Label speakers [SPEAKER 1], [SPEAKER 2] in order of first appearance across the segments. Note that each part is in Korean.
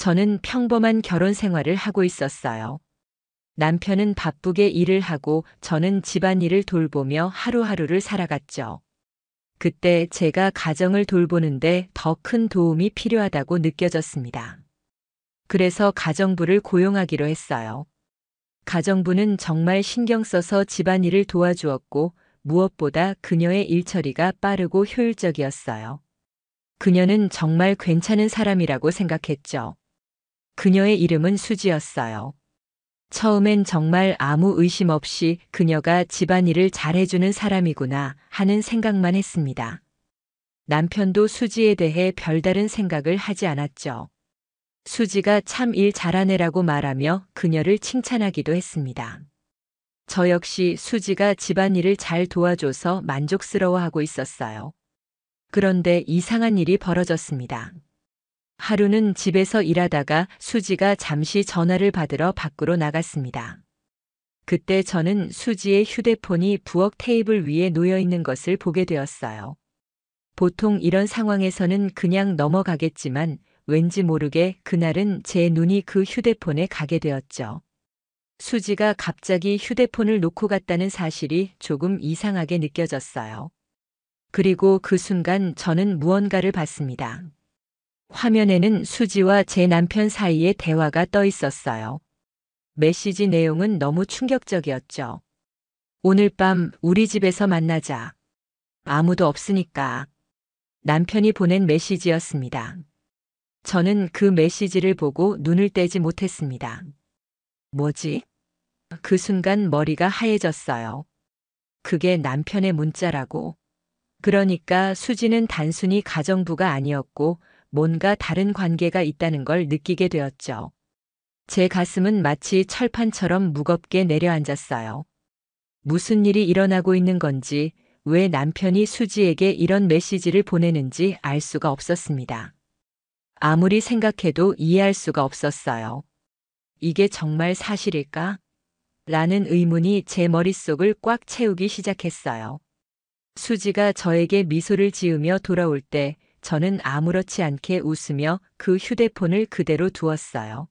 [SPEAKER 1] 저는 평범한 결혼 생활을 하고 있었어요. 남편은 바쁘게 일을 하고 저는 집안일을 돌보며 하루하루를 살아갔죠. 그때 제가 가정을 돌보는데 더 큰 도움이 필요하다고 느껴졌습니다. 그래서 가정부를 고용하기로 했어요. 가정부는 정말 신경 써서 집안일을 도와주었고 무엇보다 그녀의 일처리가 빠르고 효율적이었어요. 그녀는 정말 괜찮은 사람이라고 생각했죠. 그녀의 이름은 수지였어요. 처음엔 정말 아무 의심 없이 그녀가 집안일을 잘해주는 사람이구나 하는 생각만 했습니다. 남편도 수지에 대해 별다른 생각을 하지 않았죠. 수지가 참 일 잘하네라고 말하며 그녀를 칭찬하기도 했습니다. 저 역시 수지가 집안일을 잘 도와줘서 만족스러워하고 있었어요. 그런데 이상한 일이 벌어졌습니다. 하루는 집에서 일하다가 수지가 잠시 전화를 받으러 밖으로 나갔습니다. 그때 저는 수지의 휴대폰이 부엌 테이블 위에 놓여 있는 것을 보게 되었어요. 보통 이런 상황에서는 그냥 넘어가겠지만 왠지 모르게 그날은 제 눈이 그 휴대폰에 가게 되었죠. 수지가 갑자기 휴대폰을 놓고 갔다는 사실이 조금 이상하게 느껴졌어요. 그리고 그 순간 저는 무언가를 봤습니다. 화면에는 수지와 제 남편 사이의 대화가 떠 있었어요. 메시지 내용은 너무 충격적이었죠. 오늘 밤 우리 집에서 만나자. 아무도 없으니까. 남편이 보낸 메시지였습니다. 저는 그 메시지를 보고 눈을 떼지 못했습니다. 뭐지? 그 순간 머리가 하얘졌어요. 그게 남편의 문자라고. 그러니까 수지는 단순히 가정부가 아니었고 뭔가 다른 관계가 있다는 걸 느끼게 되었죠. 제 가슴은 마치 철판처럼 무겁게 내려앉았어요. 무슨 일이 일어나고 있는 건지, 왜 남편이 수지에게 이런 메시지를 보내는지 알 수가 없었습니다. 아무리 생각해도 이해할 수가 없었어요. 이게 정말 사실일까? 라는 의문이 제 머릿속을 꽉 채우기 시작했어요. 수지가 저에게 미소를 지으며 돌아올 때 저는 아무렇지 않게 웃으며 그 휴대폰을 그대로 두었어요.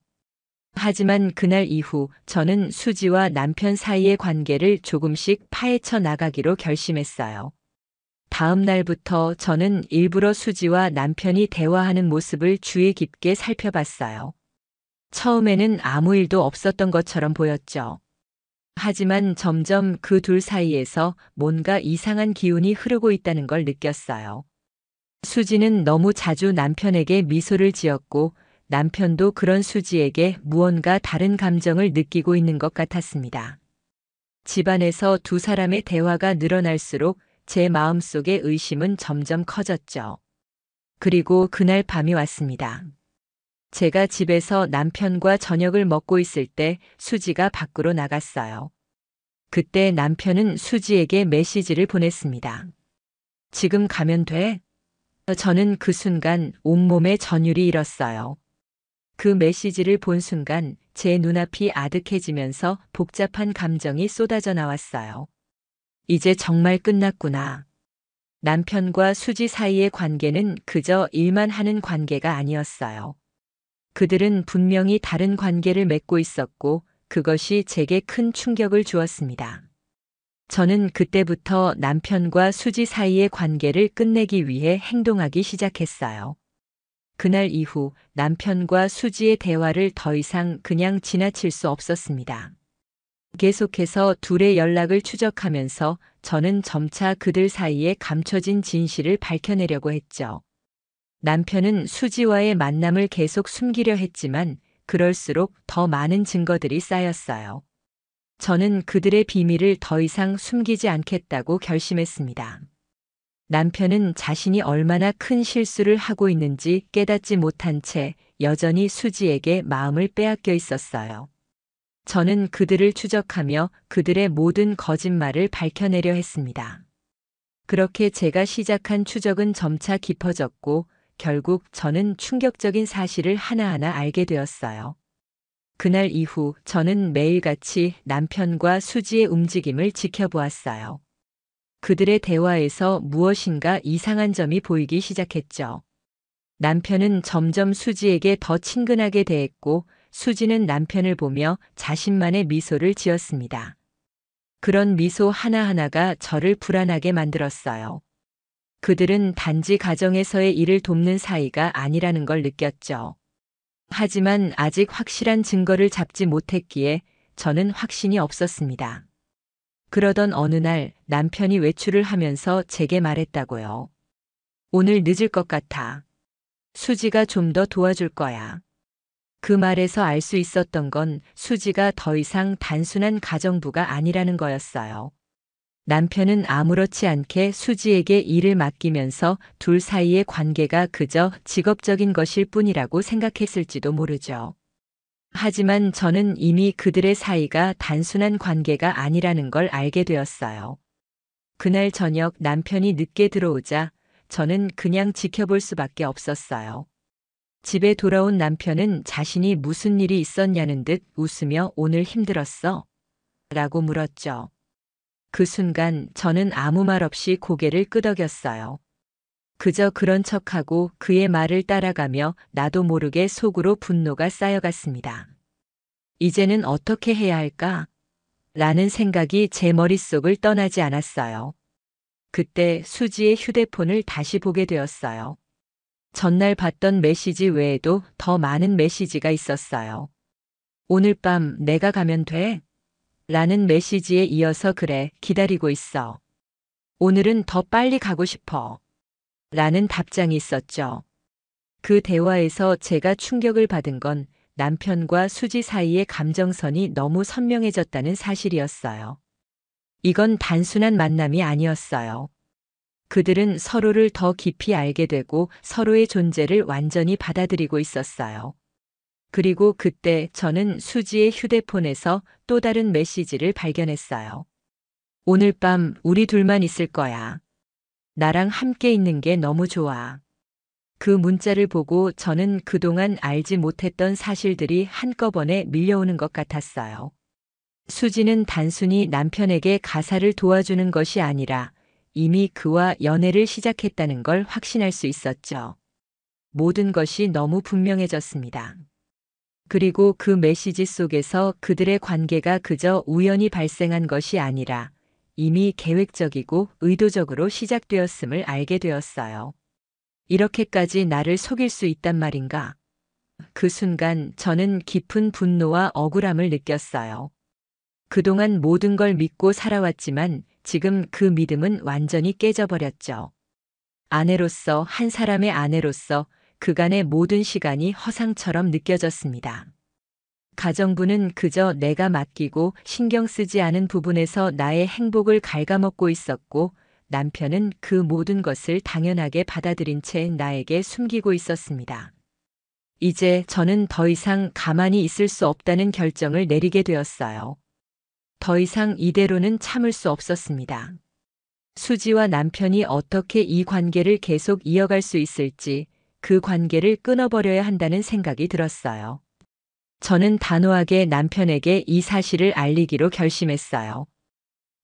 [SPEAKER 1] 하지만 그날 이후 저는 수지와 남편 사이의 관계를 조금씩 파헤쳐 나가기로 결심했어요. 다음 날부터 저는 일부러 수지와 남편이 대화하는 모습을 주의 깊게 살펴봤어요. 처음에는 아무 일도 없었던 것처럼 보였죠. 하지만 점점 그 둘 사이에서 뭔가 이상한 기운이 흐르고 있다는 걸 느꼈어요. 수지는 너무 자주 남편에게 미소를 지었고 남편도 그런 수지에게 무언가 다른 감정을 느끼고 있는 것 같았습니다. 집안에서 두 사람의 대화가 늘어날수록 제 마음속의 의심은 점점 커졌죠. 그리고 그날 밤이 왔습니다. 제가 집에서 남편과 저녁을 먹고 있을 때 수지가 밖으로 나갔어요. 그때 남편은 수지에게 메시지를 보냈습니다. 지금 가면 돼? 저는 그 순간 온몸에 전율이 일었어요. 그 메시지를 본 순간 제 눈앞이 아득해지면서 복잡한 감정이 쏟아져 나왔어요. 이제 정말 끝났구나. 남편과 수지 사이의 관계는 그저 일만 하는 관계가 아니었어요. 그들은 분명히 다른 관계를 맺고 있었고 그것이 제게 큰 충격을 주었습니다. 저는 그때부터 남편과 수지 사이의 관계를 끝내기 위해 행동하기 시작했어요. 그날 이후 남편과 수지의 대화를 더 이상 그냥 지나칠 수 없었습니다. 계속해서 둘의 연락을 추적하면서 저는 점차 그들 사이에 감춰진 진실을 밝혀내려고 했죠. 남편은 수지와의 만남을 계속 숨기려 했지만 그럴수록 더 많은 증거들이 쌓였어요. 저는 그들의 비밀을 더 이상 숨기지 않겠다고 결심했습니다. 남편은 자신이 얼마나 큰 실수를 하고 있는지 깨닫지 못한 채 여전히 수지에게 마음을 빼앗겨 있었어요. 저는 그들을 추적하며 그들의 모든 거짓말을 밝혀내려 했습니다. 그렇게 제가 시작한 추적은 점차 깊어졌고 결국 저는 충격적인 사실을 하나하나 알게 되었어요. 그날 이후 저는 매일같이 남편과 수지의 움직임을 지켜보았어요. 그들의 대화에서 무엇인가 이상한 점이 보이기 시작했죠. 남편은 점점 수지에게 더 친근하게 대했고 수지는 남편을 보며 자신만의 미소를 지었습니다. 그런 미소 하나하나가 저를 불안하게 만들었어요. 그들은 단지 가정에서의 일을 돕는 사이가 아니라는 걸 느꼈죠. 하지만 아직 확실한 증거를 잡지 못했기에 저는 확신이 없었습니다. 그러던 어느 날 남편이 외출을 하면서 제게 말했다고요. 오늘 늦을 것 같아. 수지가 좀 더 도와줄 거야. 그 말에서 알 수 있었던 건 수지가 더 이상 단순한 가정부가 아니라는 거였어요. 남편은 아무렇지 않게 수지에게 일을 맡기면서 둘 사이의 관계가 그저 직업적인 것일 뿐이라고 생각했을지도 모르죠. 하지만 저는 이미 그들의 사이가 단순한 관계가 아니라는 걸 알게 되었어요. 그날 저녁 남편이 늦게 들어오자 저는 그냥 지켜볼 수밖에 없었어요. 집에 돌아온 남편은 자신이 무슨 일이 있었냐는 듯 웃으며 오늘 힘들었어? 라고 물었죠. 그 순간 저는 아무 말 없이 고개를 끄덕였어요. 그저 그런 척하고 그의 말을 따라가며 나도 모르게 속으로 분노가 쌓여갔습니다. 이제는 어떻게 해야 할까? 라는 생각이 제 머릿속을 떠나지 않았어요. 그때 수지의 휴대폰을 다시 보게 되었어요. 전날 봤던 메시지 외에도 더 많은 메시지가 있었어요. 오늘 밤 내가 가면 돼? 라는 메시지에 이어서 그래, 기다리고 있어. 오늘은 더 빨리 가고 싶어. 라는 답장이 있었죠. 그 대화에서 제가 충격을 받은 건 남편과 수지 사이의 감정선이 너무 선명해졌다는 사실이었어요. 이건 단순한 만남이 아니었어요. 그들은 서로를 더 깊이 알게 되고 서로의 존재를 완전히 받아들이고 있었어요. 그리고 그때 저는 수지의 휴대폰에서 또 다른 메시지를 발견했어요. 오늘 밤 우리 둘만 있을 거야. 나랑 함께 있는 게 너무 좋아. 그 문자를 보고 저는 그동안 알지 못했던 사실들이 한꺼번에 밀려오는 것 같았어요. 수지는 단순히 남편에게 가사를 도와주는 것이 아니라 이미 그와 연애를 시작했다는 걸 확신할 수 있었죠. 모든 것이 너무 분명해졌습니다. 그리고 그 메시지 속에서 그들의 관계가 그저 우연히 발생한 것이 아니라 이미 계획적이고 의도적으로 시작되었음을 알게 되었어요. 이렇게까지 나를 속일 수 있단 말인가? 그 순간 저는 깊은 분노와 억울함을 느꼈어요. 그동안 모든 걸 믿고 살아왔지만 지금 그 믿음은 완전히 깨져버렸죠. 아내로서, 한 사람의 아내로서 그간의 모든 시간이 허상처럼 느껴졌습니다. 가정부는 그저 내가 맡기고 신경 쓰지 않은 부분에서 나의 행복을 갉아먹고 있었고 남편은 그 모든 것을 당연하게 받아들인 채 나에게 숨기고 있었습니다. 이제 저는 더 이상 가만히 있을 수 없다는 결정을 내리게 되었어요. 더 이상 이대로는 참을 수 없었습니다. 수지와 남편이 어떻게 이 관계를 계속 이어갈 수 있을지 그 관계를 끊어버려야 한다는 생각이 들었어요. 저는 단호하게 남편에게 이 사실을 알리기로 결심했어요.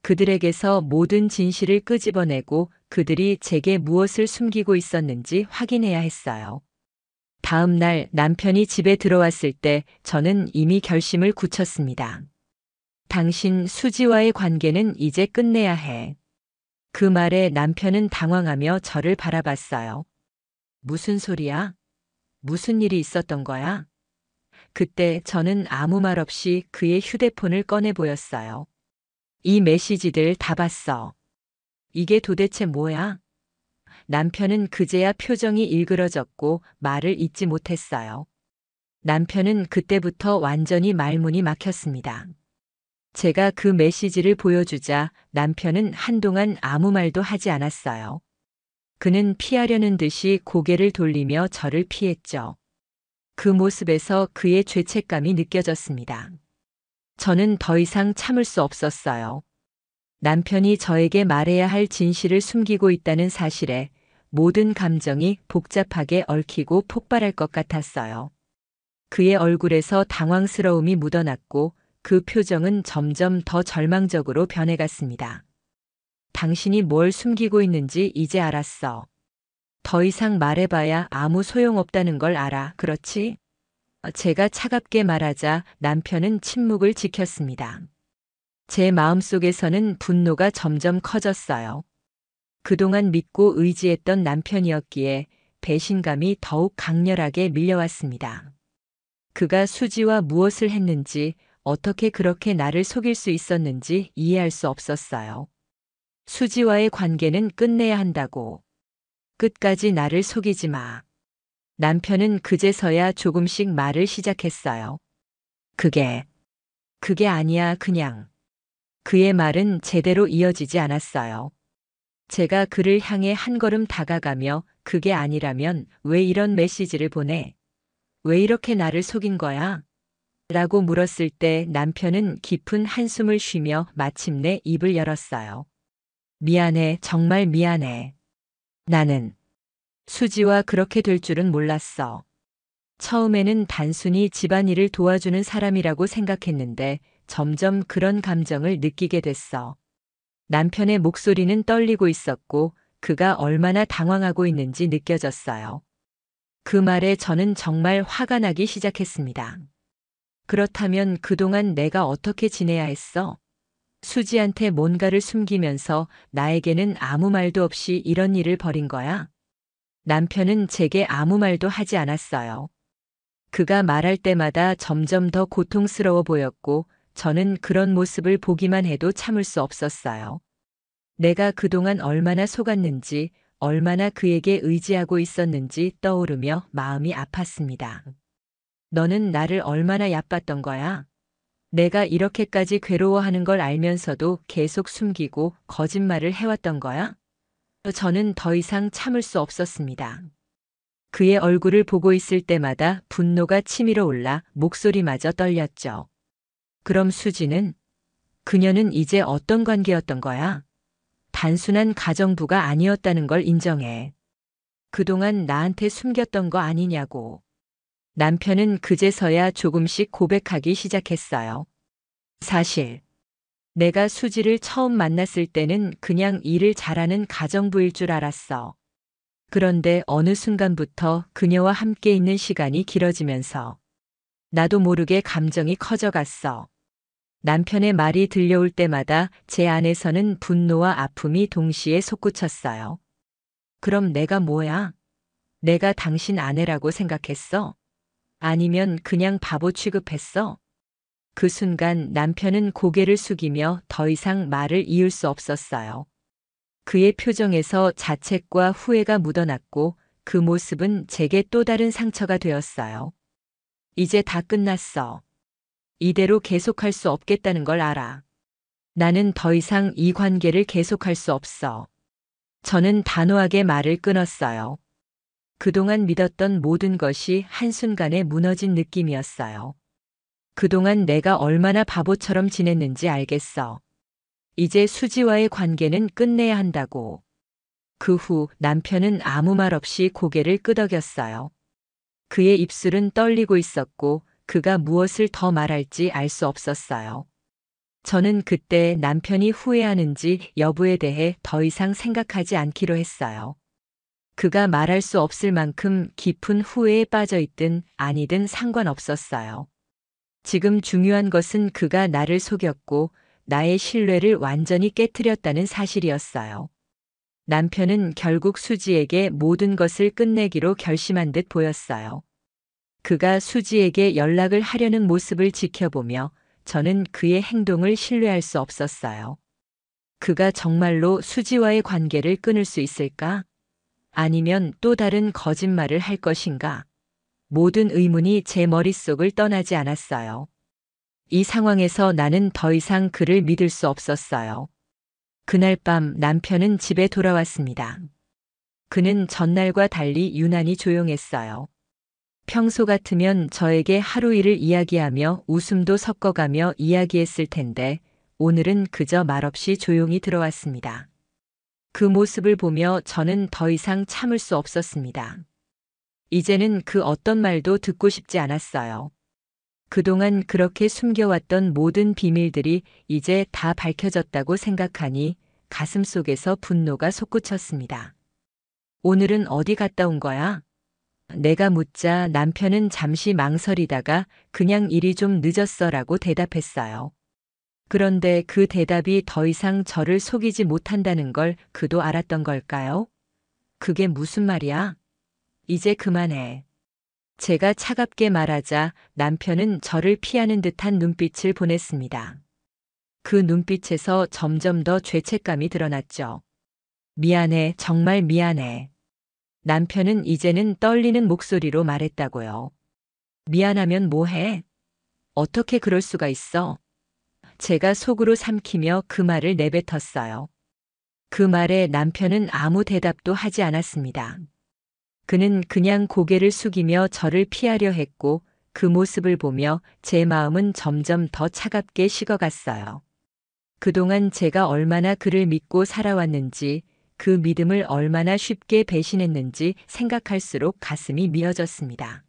[SPEAKER 1] 그들에게서 모든 진실을 끄집어내고 그들이 제게 무엇을 숨기고 있었는지 확인해야 했어요. 다음 날 남편이 집에 들어왔을 때 저는 이미 결심을 굳혔습니다. 당신 수지와의 관계는 이제 끝내야 해. 그 말에 남편은 당황하며 저를 바라봤어요. 무슨 소리야? 무슨 일이 있었던 거야? 그때 저는 아무 말 없이 그의 휴대폰을 꺼내 보였어요. 이 메시지들 다 봤어. 이게 도대체 뭐야? 남편은 그제야 표정이 일그러졌고 말을 잇지 못했어요. 남편은 그때부터 완전히 말문이 막혔습니다. 제가 그 메시지를 보여주자 남편은 한동안 아무 말도 하지 않았어요. 그는 피하려는 듯이 고개를 돌리며 저를 피했죠. 그 모습에서 그의 죄책감이 느껴졌습니다. 저는 더 이상 참을 수 없었어요. 남편이 저에게 말해야 할 진실을 숨기고 있다는 사실에 모든 감정이 복잡하게 얽히고 폭발할 것 같았어요. 그의 얼굴에서 당황스러움이 묻어났고 그 표정은 점점 더 절망적으로 변해갔습니다. 당신이 뭘 숨기고 있는지 이제 알았어. 더 이상 말해봐야 아무 소용없다는 걸 알아. 그렇지? 제가 차갑게 말하자 남편은 침묵을 지켰습니다. 제 마음속에서는 분노가 점점 커졌어요. 그동안 믿고 의지했던 남편이었기에 배신감이 더욱 강렬하게 밀려왔습니다. 그가 수지와 무엇을 했는지, 어떻게 그렇게 나를 속일 수 있었는지 이해할 수 없었어요. 수지와의 관계는 끝내야 한다고. 끝까지 나를 속이지 마. 남편은 그제서야 조금씩 말을 시작했어요. 그게 아니야, 그냥. 그의 말은 제대로 이어지지 않았어요. 제가 그를 향해 한 걸음 다가가며 그게 아니라면 왜 이런 메시지를 보내? 왜 이렇게 나를 속인 거야? 라고 물었을 때 남편은 깊은 한숨을 쉬며 마침내 입을 열었어요. 미안해, 정말 미안해. 나는 수지와 그렇게 될 줄은 몰랐어. 처음에는 단순히 집안일을 도와주는 사람이라고 생각했는데 점점 그런 감정을 느끼게 됐어. 남편의 목소리는 떨리고 있었고 그가 얼마나 당황하고 있는지 느껴졌어요. 그 말에 저는 정말 화가 나기 시작했습니다. 그렇다면 그동안 내가 어떻게 지내야 했어? 수지한테 뭔가를 숨기면서 나에게는 아무 말도 없이 이런 일을 벌인 거야? 남편은 제게 아무 말도 하지 않았어요. 그가 말할 때마다 점점 더 고통스러워 보였고 저는 그런 모습을 보기만 해도 참을 수 없었어요. 내가 그동안 얼마나 속았는지, 얼마나 그에게 의지하고 있었는지 떠오르며 마음이 아팠습니다. 너는 나를 얼마나 얕봤던 거야? 내가 이렇게까지 괴로워하는 걸 알면서도 계속 숨기고 거짓말을 해왔던 거야? 저는 더 이상 참을 수 없었습니다. 그의 얼굴을 보고 있을 때마다 분노가 치밀어 올라 목소리마저 떨렸죠. 그럼 수지는? 그녀는 이제 어떤 관계였던 거야? 단순한 가정부가 아니었다는 걸 인정해. 그동안 나한테 숨겼던 거 아니냐고. 남편은 그제서야 조금씩 고백하기 시작했어요. 사실, 내가 수지를 처음 만났을 때는 그냥 일을 잘하는 가정부일 줄 알았어. 그런데 어느 순간부터 그녀와 함께 있는 시간이 길어지면서 나도 모르게 감정이 커져갔어. 남편의 말이 들려올 때마다 제 안에서는 분노와 아픔이 동시에 솟구쳤어요. 그럼 내가 뭐야? 내가 당신 아내라고 생각했어? 아니면 그냥 바보 취급했어? 그 순간 남편은 고개를 숙이며 더 이상 말을 이을 수 없었어요. 그의 표정에서 자책과 후회가 묻어났고 그 모습은 제게 또 다른 상처가 되었어요. 이제 다 끝났어. 이대로 계속할 수 없겠다는 걸 알아. 나는 더 이상 이 관계를 계속할 수 없어. 저는 단호하게 말을 끊었어요. 그동안 믿었던 모든 것이 한순간에 무너진 느낌이었어요. 그동안 내가 얼마나 바보처럼 지냈는지 알겠어. 이제 수지와의 관계는 끝내야 한다고. 그 후 남편은 아무 말 없이 고개를 끄덕였어요. 그의 입술은 떨리고 있었고 그가 무엇을 더 말할지 알 수 없었어요. 저는 그때 남편이 후회하는지 여부에 대해 더 이상 생각하지 않기로 했어요. 그가 말할 수 없을 만큼 깊은 후회에 빠져 있든 아니든 상관없었어요. 지금 중요한 것은 그가 나를 속였고 나의 신뢰를 완전히 깨트렸다는 사실이었어요. 남편은 결국 수지에게 모든 것을 끝내기로 결심한 듯 보였어요. 그가 수지에게 연락을 하려는 모습을 지켜보며 저는 그의 행동을 신뢰할 수 없었어요. 그가 정말로 수지와의 관계를 끊을 수 있을까? 아니면 또 다른 거짓말을 할 것인가? 모든 의문이 제 머릿속을 떠나지 않았어요. 이 상황에서 나는 더 이상 그를 믿을 수 없었어요. 그날 밤 남편은 집에 돌아왔습니다. 그는 전날과 달리 유난히 조용했어요. 평소 같으면 저에게 하루 일을 이야기하며 웃음도 섞어가며 이야기했을 텐데 오늘은 그저 말없이 조용히 들어왔습니다. 그 모습을 보며 저는 더 이상 참을 수 없었습니다. 이제는 그 어떤 말도 듣고 싶지 않았어요. 그동안 그렇게 숨겨왔던 모든 비밀들이 이제 다 밝혀졌다고 생각하니 가슴속에서 분노가 솟구쳤습니다. 오늘은 어디 갔다 온 거야? 내가 묻자 남편은 잠시 망설이다가 그냥 일이 좀 늦었어라고 대답했어요. 그런데 그 대답이 더 이상 저를 속이지 못한다는 걸 그도 알았던 걸까요? 그게 무슨 말이야? 이제 그만해. 제가 차갑게 말하자 남편은 저를 피하는 듯한 눈빛을 보냈습니다. 그 눈빛에서 점점 더 죄책감이 드러났죠. 미안해, 정말 미안해. 남편은 이제는 떨리는 목소리로 말했다고요. 미안하면 뭐해? 어떻게 그럴 수가 있어? 제가 속으로 삼키며 그 말을 내뱉었어요. 그 말에 남편은 아무 대답도 하지 않았습니다. 그는 그냥 고개를 숙이며 저를 피하려 했고 그 모습을 보며 제 마음은 점점 더 차갑게 식어갔어요. 그동안 제가 얼마나 그를 믿고 살아왔는지, 그 믿음을 얼마나 쉽게 배신했는지 생각할수록 가슴이 미어졌습니다.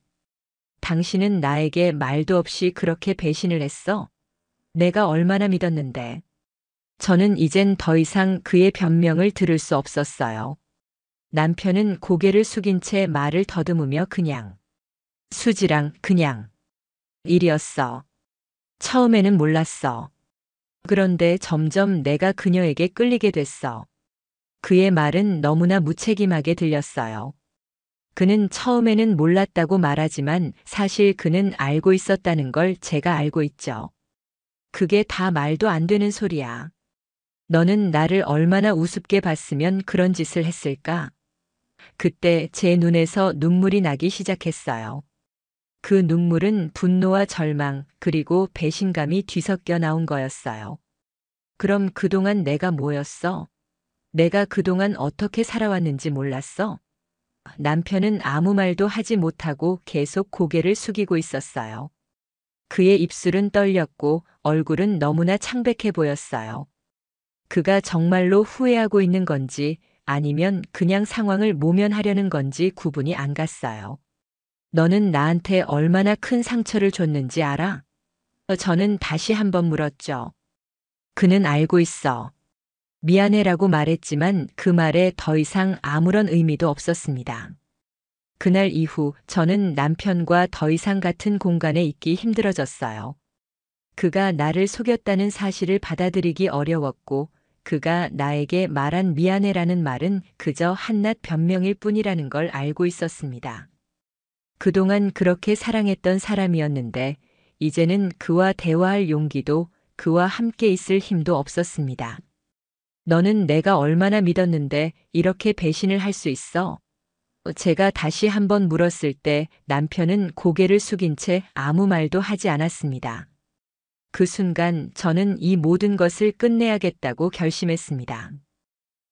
[SPEAKER 1] 당신은 나에게 말도 없이 그렇게 배신을 했어? 내가 얼마나 믿었는데. 저는 이젠 더 이상 그의 변명을 들을 수 없었어요. 남편은 고개를 숙인 채 말을 더듬으며 그냥. 수지랑 그냥. 일이었어. 처음에는 몰랐어. 그런데 점점 내가 그녀에게 끌리게 됐어. 그의 말은 너무나 무책임하게 들렸어요. 그는 처음에는 몰랐다고 말하지만 사실 그는 알고 있었다는 걸 제가 알고 있죠. 그게 다 말도 안 되는 소리야. 너는 나를 얼마나 우습게 봤으면 그런 짓을 했을까? 그때 제 눈에서 눈물이 나기 시작했어요. 그 눈물은 분노와 절망 그리고 배신감이 뒤섞여 나온 거였어요. 그럼 그동안 내가 뭐였어? 내가 그동안 어떻게 살아왔는지 몰랐어? 남편은 아무 말도 하지 못하고 계속 고개를 숙이고 있었어요. 그의 입술은 떨렸고 얼굴은 너무나 창백해 보였어요. 그가 정말로 후회하고 있는 건지 아니면 그냥 상황을 모면하려는 건지 구분이 안 갔어요. 너는 나한테 얼마나 큰 상처를 줬는지 알아? 저는 다시 한번 물었죠. 그는 알고 있어. 미안해라고 말했지만 그 말에 더 이상 아무런 의미도 없었습니다. 그날 이후 저는 남편과 더 이상 같은 공간에 있기 힘들어졌어요. 그가 나를 속였다는 사실을 받아들이기 어려웠고 그가 나에게 말한 미안해라는 말은 그저 한낱 변명일 뿐이라는 걸 알고 있었습니다. 그동안 그렇게 사랑했던 사람이었는데 이제는 그와 대화할 용기도 그와 함께 있을 힘도 없었습니다. 너는 내가 얼마나 믿었는데 이렇게 배신을 할 수 있어? 제가 다시 한번 물었을 때 남편은 고개를 숙인 채 아무 말도 하지 않았습니다. 그 순간 저는 이 모든 것을 끝내야겠다고 결심했습니다.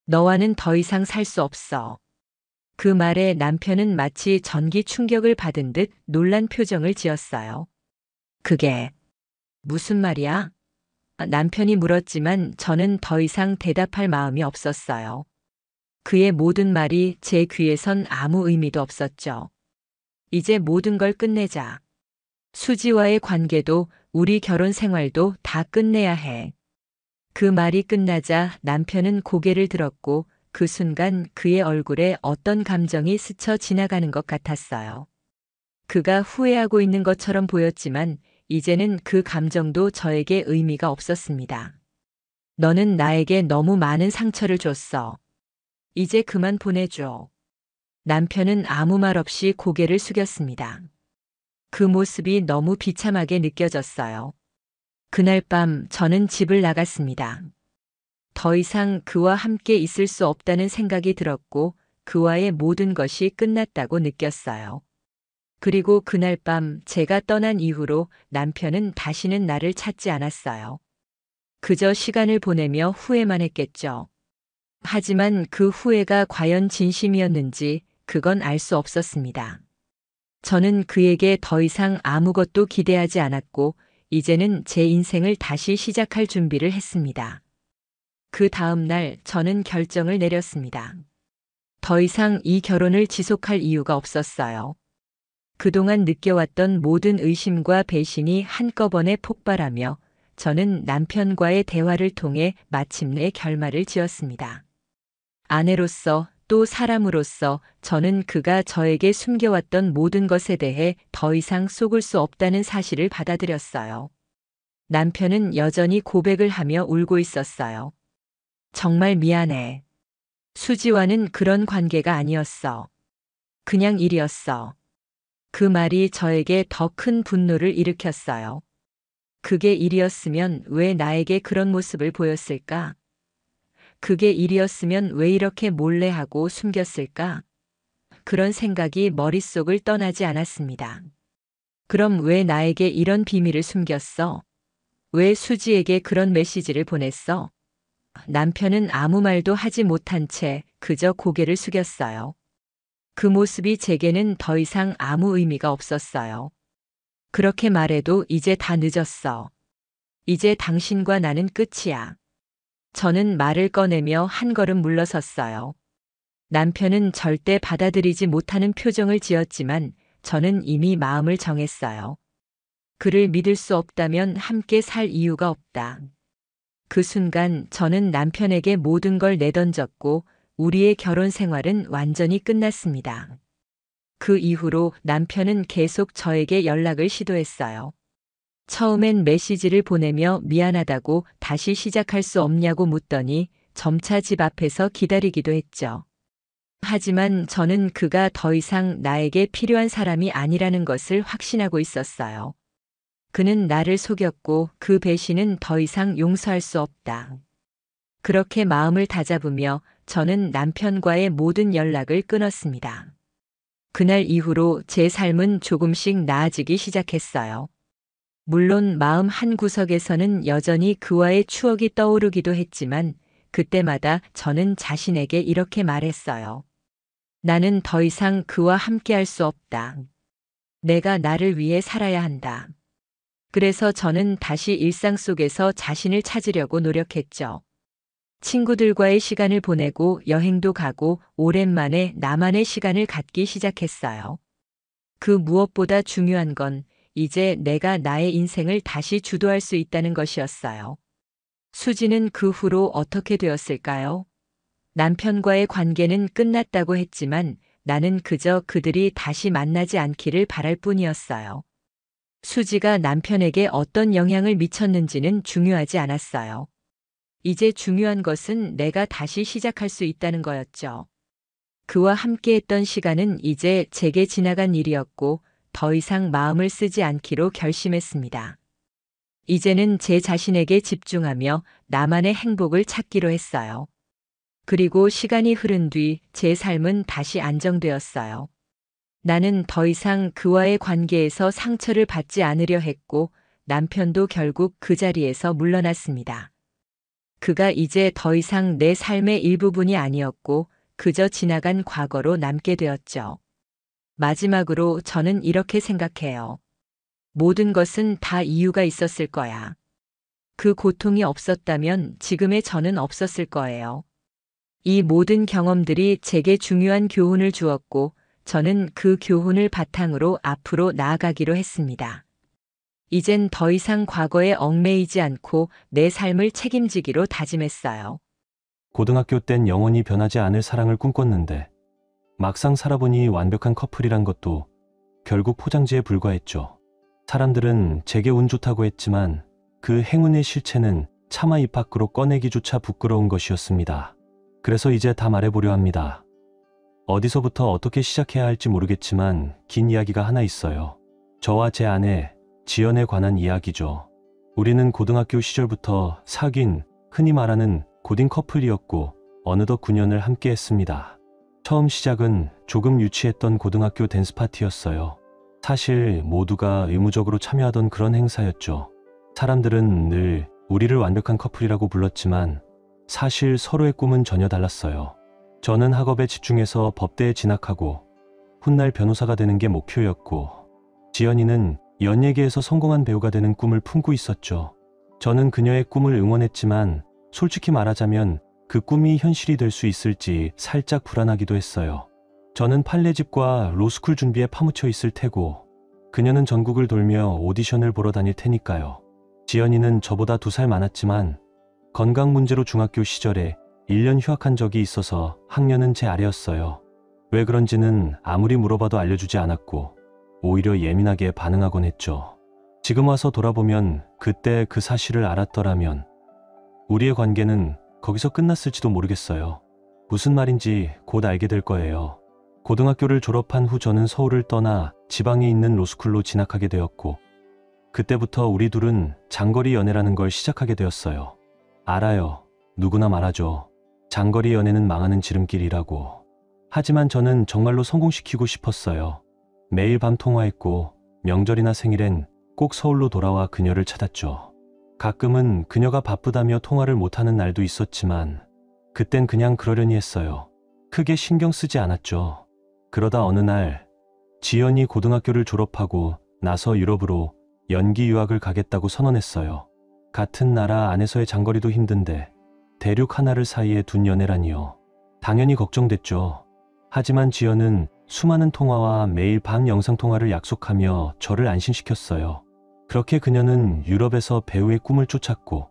[SPEAKER 1] 너와는 더 이상 살 수 없어. 그 말에 남편은 마치 전기 충격을 받은 듯 놀란 표정을 지었어요. 그게 무슨 말이야? 남편이 물었지만 저는 더 이상 대답할 마음이 없었어요. 그의 모든 말이 제 귀에선 아무 의미도 없었죠. 이제 모든 걸 끝내자. 수지와의 관계도 우리 결혼 생활도 다 끝내야 해. 그 말이 끝나자 남편은 고개를 들었고 그 순간 그의 얼굴에 어떤 감정이 스쳐 지나가는 것 같았어요. 그가 후회하고 있는 것처럼 보였지만 이제는 그 감정도 저에게 의미가 없었습니다. 너는 나에게 너무 많은 상처를 줬어. 이제 그만 보내줘. 남편은 아무 말 없이 고개를 숙였습니다. 그 모습이 너무 비참하게 느껴졌어요. 그날 밤 저는 집을 나갔습니다. 더 이상 그와 함께 있을 수 없다는 생각이 들었고 그와의 모든 것이 끝났다고 느꼈어요. 그리고 그날 밤 제가 떠난 이후로 남편은 다시는 나를 찾지 않았어요. 그저 시간을 보내며 후회만 했겠죠. 하지만 그 후회가 과연 진심이었는지 그건 알 수 없었습니다. 저는 그에게 더 이상 아무것도 기대하지 않았고 이제는 제 인생을 다시 시작할 준비를 했습니다. 그 다음 날 저는 결정을 내렸습니다. 더 이상 이 결혼을 지속할 이유가 없었어요. 그동안 느껴왔던 모든 의심과 배신이 한꺼번에 폭발하며 저는 남편과의 대화를 통해 마침내 결말을 지었습니다. 아내로서 또 사람으로서 저는 그가 저에게 숨겨왔던 모든 것에 대해 더 이상 속을 수 없다는 사실을 받아들였어요. 남편은 여전히 고백을 하며 울고 있었어요. 정말 미안해. 수지와는 그런 관계가 아니었어. 그냥 일이었어. 그 말이 저에게 더 큰 분노를 일으켰어요. 그게 일이었으면 왜 나에게 그런 모습을 보였을까? 그게 일이었으면 왜 이렇게 몰래 하고 숨겼을까? 그런 생각이 머릿속을 떠나지 않았습니다. 그럼 왜 나에게 이런 비밀을 숨겼어? 왜 수지에게 그런 메시지를 보냈어? 남편은 아무 말도 하지 못한 채 그저 고개를 숙였어요. 그 모습이 제게는 더 이상 아무 의미가 없었어요. 그렇게 말해도 이제 다 늦었어. 이제 당신과 나는 끝이야. 저는 말을 꺼내며 한 걸음 물러섰어요. 남편은 절대 받아들이지 못하는 표정을 지었지만 저는 이미 마음을 정했어요. 그를 믿을 수 없다면 함께 살 이유가 없다. 그 순간 저는 남편에게 모든 걸 내던졌고 우리의 결혼 생활은 완전히 끝났습니다. 그 이후로 남편은 계속 저에게 연락을 시도했어요. 처음엔 메시지를 보내며 미안하다고 다시 시작할 수 없냐고 묻더니 점차 집 앞에서 기다리기도 했죠. 하지만 저는 그가 더 이상 나에게 필요한 사람이 아니라는 것을 확신하고 있었어요. 그는 나를 속였고 그 배신은 더 이상 용서할 수 없다. 그렇게 마음을 다잡으며 저는 남편과의 모든 연락을 끊었습니다. 그날 이후로 제 삶은 조금씩 나아지기 시작했어요. 물론 마음 한구석에서는 여전히 그와의 추억이 떠오르기도 했지만 그때마다 저는 자신에게 이렇게 말했어요. 나는 더 이상 그와 함께할 수 없다. 내가 나를 위해 살아야 한다. 그래서 저는 다시 일상 속에서 자신을 찾으려고 노력했죠. 친구들과의 시간을 보내고 여행도 가고 오랜만에 나만의 시간을 갖기 시작했어요. 그 무엇보다 중요한 건 이제 내가 나의 인생을 다시 주도할 수 있다는 것이었어요. 수지는 그 후로 어떻게 되었을까요? 남편과의 관계는 끝났다고 했지만 나는 그저 그들이 다시 만나지 않기를 바랄 뿐이었어요. 수지가 남편에게 어떤 영향을 미쳤는지는 중요하지 않았어요. 이제 중요한 것은 내가 다시 시작할 수 있다는 거였죠. 그와 함께했던 시간은 이제 제게 지나간 일이었고 더 이상 마음을 쓰지 않기로 결심했습니다. 이제는 제 자신에게 집중하며 나만의 행복을 찾기로 했어요. 그리고 시간이 흐른 뒤 제 삶은 다시 안정되었어요. 나는 더 이상 그와의 관계에서 상처를 받지 않으려 했고 남편도 결국 그 자리에서 물러났습니다. 그가 이제 더 이상 내 삶의 일부분이 아니었고 그저 지나간 과거로 남게 되었죠. 마지막으로 저는 이렇게 생각해요. 모든 것은 다 이유가 있었을 거야. 그 고통이 없었다면 지금의 저는 없었을 거예요. 이 모든 경험들이 제게 중요한 교훈을 주었고 저는 그 교훈을 바탕으로 앞으로 나아가기로 했습니다. 이젠 더 이상 과거에 얽매이지 않고 내 삶을 책임지기로 다짐했어요.
[SPEAKER 2] 고등학교 땐 영원히 변하지 않을 사랑을 꿈꿨는데 막상 살아보니 완벽한 커플이란 것도 결국 포장지에 불과했죠. 사람들은 제게 운 좋다고 했지만 그 행운의 실체는 차마 입 밖으로 꺼내기조차 부끄러운 것이었습니다. 그래서 이제 다 말해보려 합니다. 어디서부터 어떻게 시작해야 할지 모르겠지만 긴 이야기가 하나 있어요. 저와 제 아내 지연에 관한 이야기죠. 우리는 고등학교 시절부터 사귄 흔히 말하는 고딩 커플이었고 어느덧 9년을 함께 했습니다. 처음 시작은 조금 유치했던 고등학교 댄스 파티였어요. 사실 모두가 의무적으로 참여하던 그런 행사였죠. 사람들은 늘 우리를 완벽한 커플이라고 불렀지만 사실 서로의 꿈은 전혀 달랐어요. 저는 학업에 집중해서 법대에 진학하고 훗날 변호사가 되는 게 목표였고 지연이는 연예계에서 성공한 배우가 되는 꿈을 품고 있었죠. 저는 그녀의 꿈을 응원했지만 솔직히 말하자면 그 꿈이 현실이 될 수 있을지 살짝 불안하기도 했어요. 저는 판례집과 로스쿨 준비에 파묻혀 있을 테고 그녀는 전국을 돌며 오디션을 보러 다닐 테니까요. 지연이는 저보다 2살 많았지만 건강 문제로 중학교 시절에 1년 휴학한 적이 있어서 학년은 제 아래였어요. 왜 그런지는 아무리 물어봐도 알려주지 않았고 오히려 예민하게 반응하곤 했죠. 지금 와서 돌아보면 그때 그 사실을 알았더라면 우리의 관계는 거기서 끝났을지도 모르겠어요. 무슨 말인지 곧 알게 될 거예요. 고등학교를 졸업한 후 저는 서울을 떠나 지방에 있는 로스쿨로 진학하게 되었고 그때부터 우리 둘은 장거리 연애라는 걸 시작하게 되었어요. 알아요. 누구나 말하죠. 장거리 연애는 망하는 지름길이라고. 하지만 저는 정말로 성공시키고 싶었어요. 매일 밤 통화했고 명절이나 생일엔 꼭 서울로 돌아와 그녀를 찾았죠. 가끔은 그녀가 바쁘다며 통화를 못하는 날도 있었지만 그땐 그냥 그러려니 했어요. 크게 신경 쓰지 않았죠. 그러다 어느 날 지연이 고등학교를 졸업하고 나서 유럽으로 연기 유학을 가겠다고 선언했어요. 같은 나라 안에서의 장거리도 힘든데 대륙 하나를 사이에 둔 연애라니요. 당연히 걱정됐죠. 하지만 지연은 수많은 통화와 매일 밤 영상통화를 약속하며 저를 안심시켰어요. 그렇게 그녀는 유럽에서 배우의 꿈을 쫓았고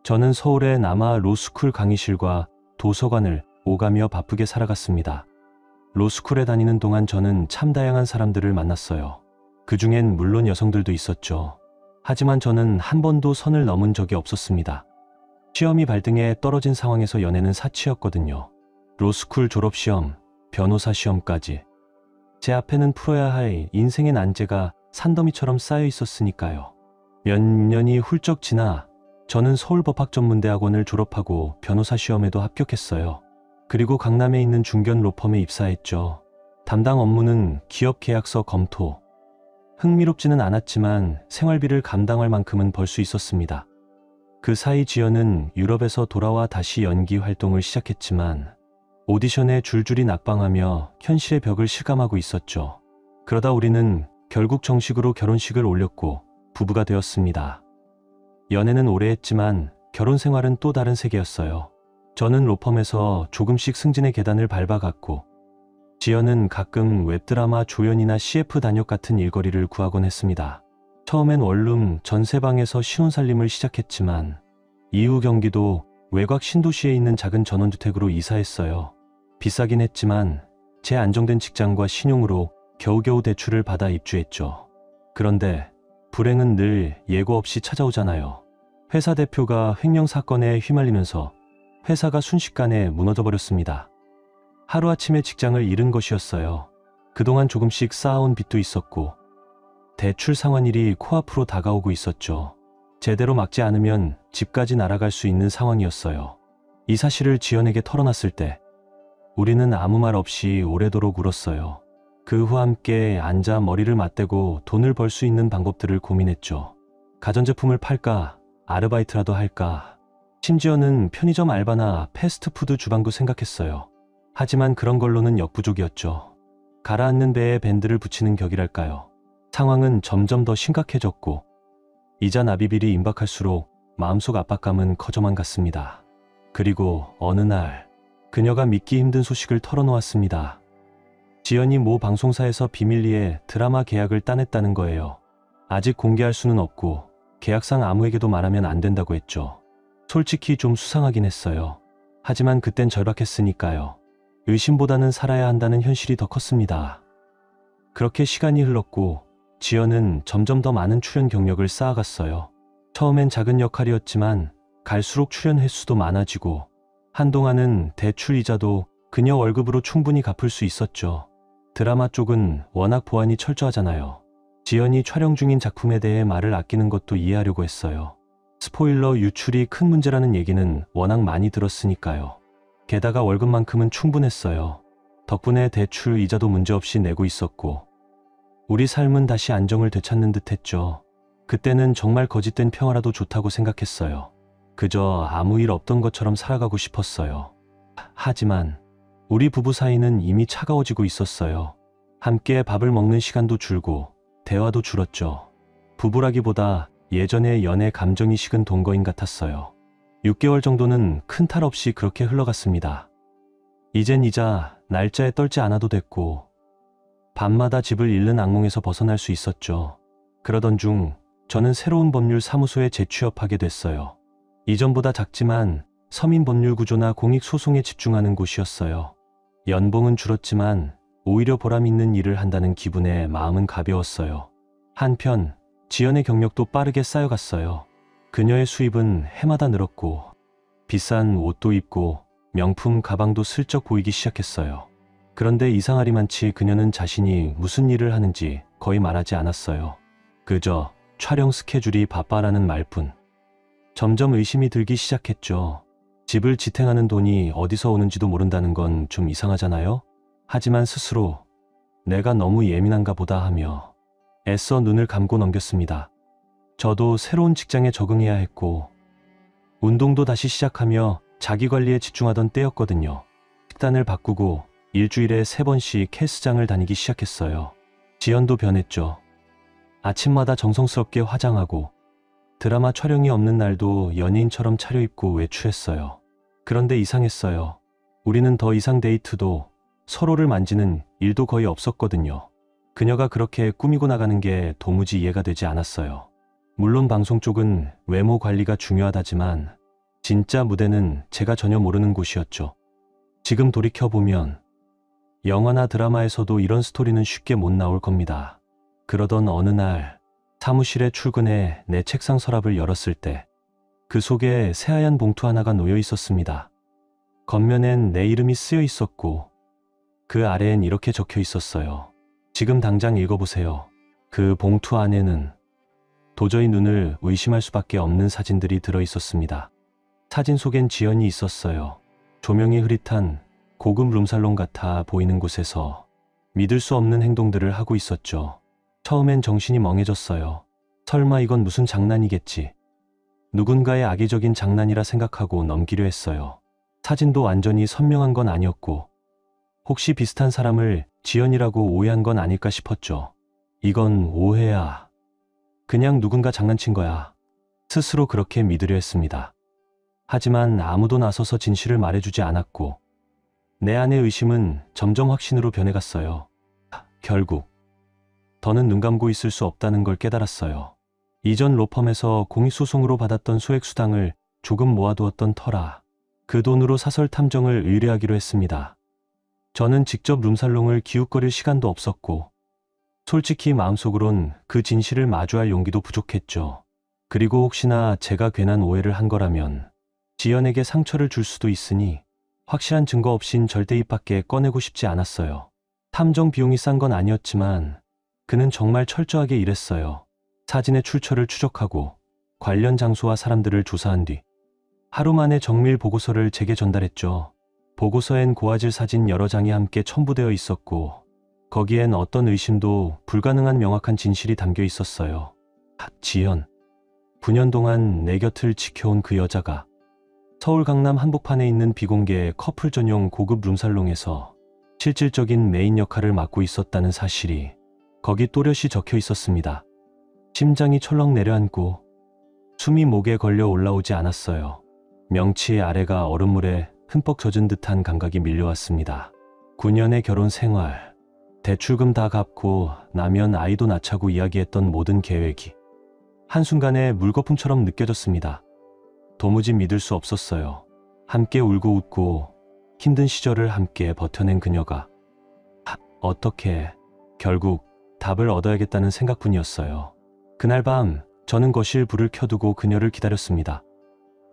[SPEAKER 2] 저는 서울에 남아 로스쿨 강의실과 도서관을 오가며 바쁘게 살아갔습니다. 로스쿨에 다니는 동안 저는 참 다양한 사람들을 만났어요. 그중엔 물론 여성들도 있었죠. 하지만 저는 한 번도 선을 넘은 적이 없었습니다. 시험이 발등에 떨어진 상황에서 연애는 사치였거든요. 로스쿨 졸업시험, 변호사 시험까지. 제 앞에는 풀어야 할 인생의 난제가 산더미처럼 쌓여 있었으니까요. 몇 년이 훌쩍 지나 저는 서울법학전문대학원을 졸업하고 변호사 시험에도 합격했어요. 그리고 강남에 있는 중견 로펌에 입사했죠. 담당 업무는 기업 계약서 검토. 흥미롭지는 않았지만 생활비를 감당할 만큼은 벌 수 있었습니다. 그 사이 지연은 유럽에서 돌아와 다시 연기 활동을 시작했지만 오디션에 줄줄이 낙방하며 현실의 벽을 실감하고 있었죠. 그러다 우리는 결국 정식으로 결혼식을 올렸고 부부가 되었습니다. 연애는 오래 했지만 결혼 생활은 또 다른 세계였어요. 저는 로펌에서 조금씩 승진의 계단을 밟아갔고 지연은 가끔 웹드라마 조연이나 CF 단역 같은 일거리를 구하곤 했습니다. 처음엔 원룸 전세방에서 신혼살림을 시작했지만 이후 경기도 외곽 신도시에 있는 작은 전원주택으로 이사했어요. 비싸긴 했지만 제 안정된 직장과 신용으로 겨우겨우 대출을 받아 입주했죠. 그런데 불행은 늘 예고 없이 찾아오잖아요. 회사 대표가 횡령 사건에 휘말리면서 회사가 순식간에 무너져 버렸습니다. 하루아침에 직장을 잃은 것이었어요. 그동안 조금씩 쌓아온 빚도 있었고 대출 상환일이 코앞으로 다가오고 있었죠. 제대로 막지 않으면 집까지 날아갈 수 있는 상황이었어요. 이 사실을 지연에게 털어놨을 때 우리는 아무 말 없이 오래도록 울었어요. 그 후 함께 앉아 머리를 맞대고 돈을 벌 수 있는 방법들을 고민했죠. 가전제품을 팔까? 아르바이트라도 할까? 심지어는 편의점 알바나 패스트푸드 주방도 생각했어요. 하지만 그런 걸로는 역부족이었죠. 가라앉는 배에 밴드를 붙이는 격이랄까요. 상황은 점점 더 심각해졌고 이자 납입일이 임박할수록 마음속 압박감은 커져만 갔습니다. 그리고 어느 날 그녀가 믿기 힘든 소식을 털어놓았습니다. 지연이 모 방송사에서 비밀리에 드라마 계약을 따냈다는 거예요. 아직 공개할 수는 없고 계약상 아무에게도 말하면 안 된다고 했죠. 솔직히 좀 수상하긴 했어요. 하지만 그땐 절박했으니까요. 의심보다는 살아야 한다는 현실이 더 컸습니다. 그렇게 시간이 흘렀고 지연은 점점 더 많은 출연 경력을 쌓아갔어요. 처음엔 작은 역할이었지만 갈수록 출연 횟수도 많아지고 한동안은 대출 이자도 그녀 월급으로 충분히 갚을 수 있었죠. 드라마 쪽은 워낙 보안이 철저하잖아요. 지연이 촬영 중인 작품에 대해 말을 아끼는 것도 이해하려고 했어요. 스포일러 유출이 큰 문제라는 얘기는 워낙 많이 들었으니까요. 게다가 월급만큼은 충분했어요. 덕분에 대출 이자도 문제없이 내고 있었고 우리 삶은 다시 안정을 되찾는 듯 했죠. 그때는 정말 거짓된 평화라도 좋다고 생각했어요. 그저 아무 일 없던 것처럼 살아가고 싶었어요. 하지만 우리 부부 사이는 이미 차가워지고 있었어요. 함께 밥을 먹는 시간도 줄고 대화도 줄었죠. 부부라기보다 예전의 연애 감정이 식은 동거인 같았어요. 6개월 정도는 큰 탈 없이 그렇게 흘러갔습니다. 이젠 이자 날짜에 떨지 않아도 됐고 밤마다 집을 잃는 악몽에서 벗어날 수 있었죠. 그러던 중 저는 새로운 법률 사무소에 재취업하게 됐어요. 이전보다 작지만 서민법률구조나 공익소송에 집중하는 곳이었어요. 연봉은 줄었지만 오히려 보람 있는 일을 한다는 기분에 마음은 가벼웠어요. 한편 지연의 경력도 빠르게 쌓여갔어요. 그녀의 수입은 해마다 늘었고 비싼 옷도 입고 명품 가방도 슬쩍 보이기 시작했어요. 그런데 이상하리만치 그녀는 자신이 무슨 일을 하는지 거의 말하지 않았어요. 그저 촬영 스케줄이 바빠라는 말뿐. 점점 의심이 들기 시작했죠. 집을 지탱하는 돈이 어디서 오는지도 모른다는 건 좀 이상하잖아요? 하지만 스스로 내가 너무 예민한가 보다 하며 애써 눈을 감고 넘겼습니다. 저도 새로운 직장에 적응해야 했고 운동도 다시 시작하며 자기관리에 집중하던 때였거든요. 식단을 바꾸고 일주일에 3번씩 헬스장을 다니기 시작했어요. 지연도 변했죠. 아침마다 정성스럽게 화장하고 드라마 촬영이 없는 날도 연예인처럼 차려입고 외출했어요. 그런데 이상했어요. 우리는 더 이상 데이트도 서로를 만지는 일도 거의 없었거든요. 그녀가 그렇게 꾸미고 나가는 게 도무지 이해가 되지 않았어요. 물론 방송 쪽은 외모 관리가 중요하다지만 진짜 무대는 제가 전혀 모르는 곳이었죠. 지금 돌이켜보면 영화나 드라마에서도 이런 스토리는 쉽게 못 나올 겁니다. 그러던 어느 날 사무실에 출근해 내 책상 서랍을 열었을 때 그 속에 새하얀 봉투 하나가 놓여 있었습니다. 겉면엔 내 이름이 쓰여 있었고 그 아래엔 이렇게 적혀 있었어요. 지금 당장 읽어보세요. 그 봉투 안에는 도저히 눈을 의심할 수밖에 없는 사진들이 들어 있었습니다. 사진 속엔 지연이 있었어요. 조명이 흐릿한 고급 룸살롱 같아 보이는 곳에서 믿을 수 없는 행동들을 하고 있었죠. 처음엔 정신이 멍해졌어요. 설마 이건 무슨 장난이겠지. 누군가의 악의적인 장난이라 생각하고 넘기려 했어요. 사진도 완전히 선명한 건 아니었고 혹시 비슷한 사람을 지연이라고 오해한 건 아닐까 싶었죠. 이건 오해야. 그냥 누군가 장난친 거야. 스스로 그렇게 믿으려 했습니다. 하지만 아무도 나서서 진실을 말해주지 않았고 내 안의 의심은 점점 확신으로 변해갔어요. 결국 더는 눈 감고 있을 수 없다는 걸 깨달았어요. 이전 로펌에서 공익소송으로 받았던 소액수당을 조금 모아두었던 터라 그 돈으로 사설 탐정을 의뢰하기로 했습니다. 저는 직접 룸살롱을 기웃거릴 시간도 없었고 솔직히 마음속으론 그 진실을 마주할 용기도 부족했죠. 그리고 혹시나 제가 괜한 오해를 한 거라면 지연에게 상처를 줄 수도 있으니 확실한 증거 없인 절대 입 밖에 꺼내고 싶지 않았어요. 탐정 비용이 싼 건 아니었지만 그는 정말 철저하게 일했어요. 사진의 출처를 추적하고 관련 장소와 사람들을 조사한 뒤 하루 만에 정밀 보고서를 제게 전달했죠. 보고서엔 고화질 사진 여러 장이 함께 첨부되어 있었고 거기엔 어떤 의심도 불가능한 명확한 진실이 담겨 있었어요. 지연. 9년 동안 내 곁을 지켜온 그 여자가 서울 강남 한복판에 있는 비공개 커플 전용 고급 룸살롱에서 실질적인 메인 역할을 맡고 있었다는 사실이 거기 또렷이 적혀 있었습니다. 심장이 철렁 내려앉고 숨이 목에 걸려 올라오지 않았어요. 명치 아래가 얼음물에 흠뻑 젖은 듯한 감각이 밀려왔습니다. 9년의 결혼 생활, 대출금 다 갚고 나면 아이도 낳자고 이야기했던 모든 계획이 한순간에 물거품처럼 느껴졌습니다. 도무지 믿을 수 없었어요. 함께 울고 웃고 힘든 시절을 함께 버텨낸 그녀가 어떻게 결국 답을 얻어야겠다는 생각뿐이었어요. 그날 밤 저는 거실 불을 켜두고 그녀를 기다렸습니다.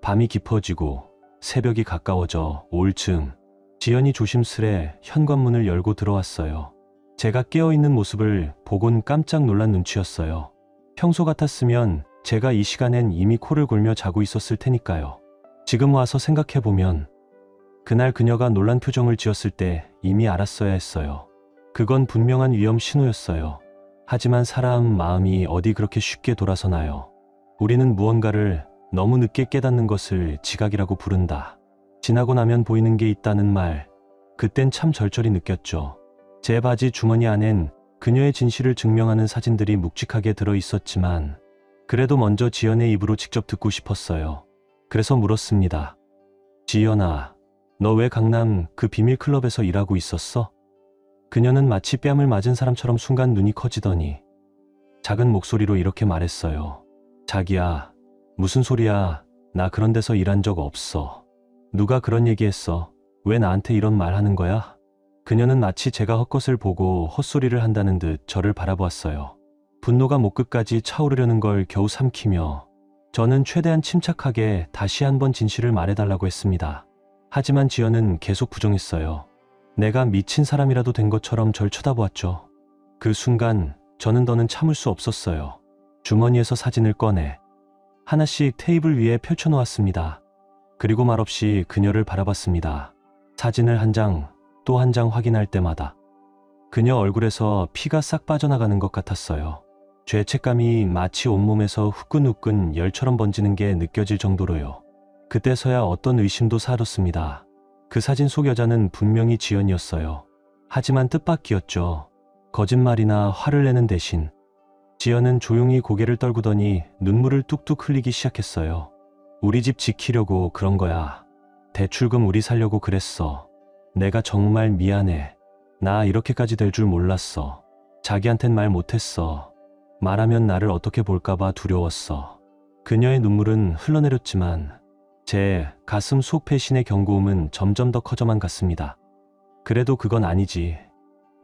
[SPEAKER 2] 밤이 깊어지고 새벽이 가까워져 올 즈음 지연이 조심스레 현관문을 열고 들어왔어요. 제가 깨어있는 모습을 보곤 깜짝 놀란 눈치였어요. 평소 같았으면 제가 이 시간엔 이미 코를 골며 자고 있었을 테니까요. 지금 와서 생각해보면 그날 그녀가 놀란 표정을 지었을 때 이미 알았어야 했어요. 그건 분명한 위험 신호였어요. 하지만 사람 마음이 어디 그렇게 쉽게 돌아서나요. 우리는 무언가를 너무 늦게 깨닫는 것을 지각이라고 부른다. 지나고 나면 보이는 게 있다는 말, 그땐 참 절절히 느꼈죠. 제 바지 주머니 안엔 그녀의 진실을 증명하는 사진들이 묵직하게 들어 있었지만 그래도 먼저 지연의 입으로 직접 듣고 싶었어요. 그래서 물었습니다. 지연아, 너 왜 강남 그 비밀클럽에서 일하고 있었어? 그녀는 마치 뺨을 맞은 사람처럼 순간 눈이 커지더니 작은 목소리로 이렇게 말했어요. 자기야, 무슨 소리야. 나 그런 데서 일한 적 없어. 누가 그런 얘기했어? 왜 나한테 이런 말 하는 거야? 그녀는 마치 제가 헛것을 보고 헛소리를 한다는 듯 저를 바라보았어요. 분노가 목끝까지 차오르려는 걸 겨우 삼키며 저는 최대한 침착하게 다시 한번 진실을 말해달라고 했습니다. 하지만 지연은 계속 부정했어요. 내가 미친 사람이라도 된 것처럼 절 쳐다보았죠. 그 순간 저는 더는 참을 수 없었어요. 주머니에서 사진을 꺼내 하나씩 테이블 위에 펼쳐놓았습니다. 그리고 말없이 그녀를 바라봤습니다. 사진을 한 장 또 한 장 확인할 때마다 그녀 얼굴에서 피가 싹 빠져나가는 것 같았어요. 죄책감이 마치 온몸에서 후끈후끈 열처럼 번지는 게 느껴질 정도로요. 그때서야 어떤 의심도 사라졌습니다. 그 사진 속 여자는 분명히 지연이었어요. 하지만 뜻밖이었죠. 거짓말이나 화를 내는 대신 지연은 조용히 고개를 떨구더니 눈물을 뚝뚝 흘리기 시작했어요. 우리 집 지키려고 그런 거야. 대출금 우리 살려고 그랬어. 내가 정말 미안해. 나 이렇게까지 될 줄 몰랐어. 자기한텐 말 못했어. 말하면 나를 어떻게 볼까봐 두려웠어. 그녀의 눈물은 흘러내렸지만 제 가슴 속 배신의 경고음은 점점 더 커져만 갔습니다. 그래도 그건 아니지.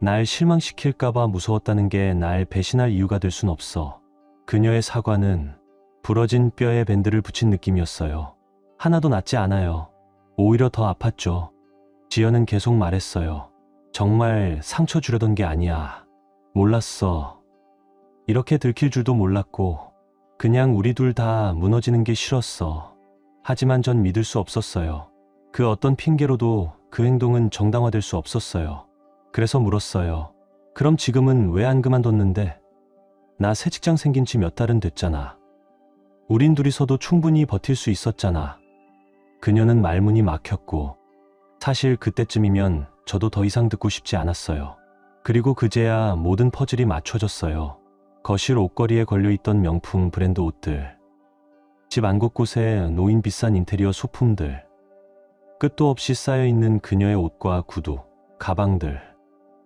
[SPEAKER 2] 날 실망시킬까봐 무서웠다는 게 날 배신할 이유가 될 순 없어. 그녀의 사과는 부러진 뼈에 밴드를 붙인 느낌이었어요. 하나도 낫지 않아요. 오히려 더 아팠죠. 지연은 계속 말했어요. 정말 상처 주려던 게 아니야. 몰랐어. 이렇게 들킬 줄도 몰랐고 그냥 우리 둘 다 무너지는 게 싫었어. 하지만 전 믿을 수 없었어요. 그 어떤 핑계로도 그 행동은 정당화될 수 없었어요. 그래서 물었어요. 그럼 지금은 왜 안 그만뒀는데? 나 새 직장 생긴 지 몇 달은 됐잖아. 우린 둘이서도 충분히 버틸 수 있었잖아. 그녀는 말문이 막혔고 사실 그때쯤이면 저도 더 이상 듣고 싶지 않았어요. 그리고 그제야 모든 퍼즐이 맞춰졌어요. 거실 옷걸이에 걸려있던 명품 브랜드 옷들, 집 안곳곳에 놓인 비싼 인테리어 소품들, 끝도 없이 쌓여있는 그녀의 옷과 구두, 가방들.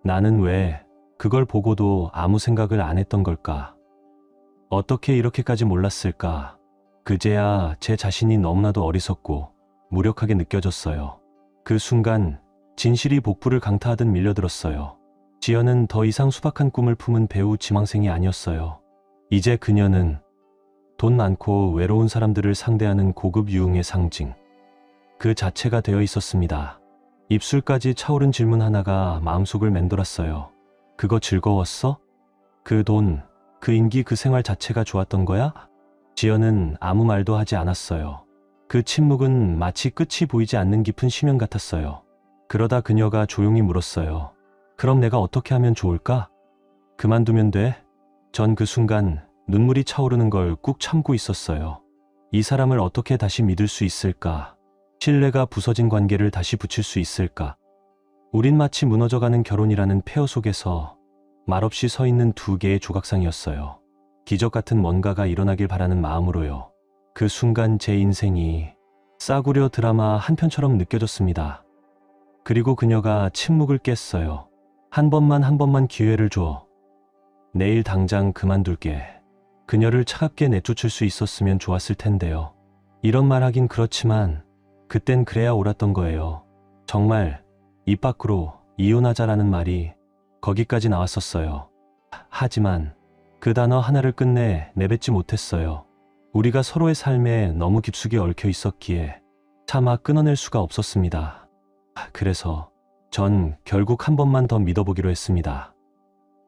[SPEAKER 2] 나는 왜 그걸 보고도 아무 생각을 안 했던 걸까? 어떻게 이렇게까지 몰랐을까? 그제야 제 자신이 너무나도 어리석고 무력하게 느껴졌어요. 그 순간 진실이 복부를 강타하듯 밀려들었어요. 지연은 더 이상 수박한 꿈을 품은 배우 지망생이 아니었어요. 이제 그녀는 돈 많고 외로운 사람들을 상대하는 고급 유흥의 상징, 그 자체가 되어 있었습니다. 입술까지 차오른 질문 하나가 마음속을 맴돌았어요. 그거 즐거웠어? 그 돈, 그 인기, 그 생활 자체가 좋았던 거야? 지연은 아무 말도 하지 않았어요. 그 침묵은 마치 끝이 보이지 않는 깊은 심연 같았어요. 그러다 그녀가 조용히 물었어요. 그럼 내가 어떻게 하면 좋을까? 그만두면 돼? 전 그 순간 눈물이 차오르는 걸 꾹 참고 있었어요. 이 사람을 어떻게 다시 믿을 수 있을까? 신뢰가 부서진 관계를 다시 붙일 수 있을까? 우린 마치 무너져가는 결혼이라는 폐허 속에서 말없이 서 있는 두 개의 조각상이었어요. 기적 같은 뭔가가 일어나길 바라는 마음으로요. 그 순간 제 인생이 싸구려 드라마 한 편처럼 느껴졌습니다. 그리고 그녀가 침묵을 깼어요. 한 번만 기회를 줘. 내일 당장 그만둘게. 그녀를 차갑게 내쫓을 수 있었으면 좋았을 텐데요. 이런 말 하긴 그렇지만 그땐 그래야 옳았던 거예요. 정말 입 밖으로 이혼하자라는 말이 거기까지 나왔었어요. 하지만 그 단어 하나를 끝내 내뱉지 못했어요. 우리가 서로의 삶에 너무 깊숙이 얽혀 있었기에 차마 끊어낼 수가 없었습니다. 그래서 전 결국 한 번만 더 믿어보기로 했습니다.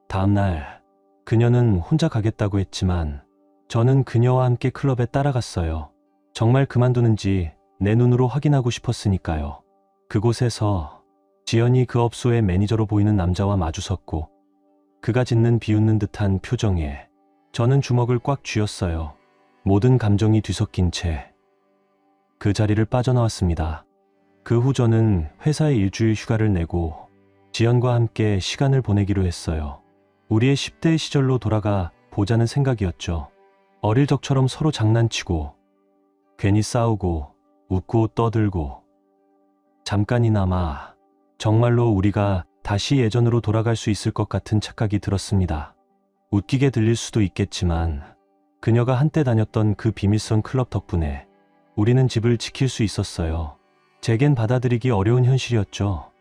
[SPEAKER 2] 다음 날 그녀는 혼자 가겠다고 했지만 저는 그녀와 함께 클럽에 따라갔어요. 정말 그만두는지 내 눈으로 확인하고 싶었으니까요. 그곳에서 지연이 그 업소의 매니저로 보이는 남자와 마주섰고 그가 짓는 비웃는 듯한 표정에 저는 주먹을 꽉 쥐었어요. 모든 감정이 뒤섞인 채 그 자리를 빠져나왔습니다. 그 후 저는 회사에 일주일 휴가를 내고 지연과 함께 시간을 보내기로 했어요. 우리의 10대 시절로 돌아가 보자는 생각이었죠. 어릴 적처럼 서로 장난치고 괜히 싸우고 웃고 떠들고 잠깐이나마 정말로 우리가 다시 예전으로 돌아갈 수 있을 것 같은 착각이 들었습니다. 웃기게 들릴 수도 있겠지만 그녀가 한때 다녔던 그 비밀성 클럽 덕분에 우리는 집을 지킬 수 있었어요. 제겐 받아들이기 어려운 현실이었죠.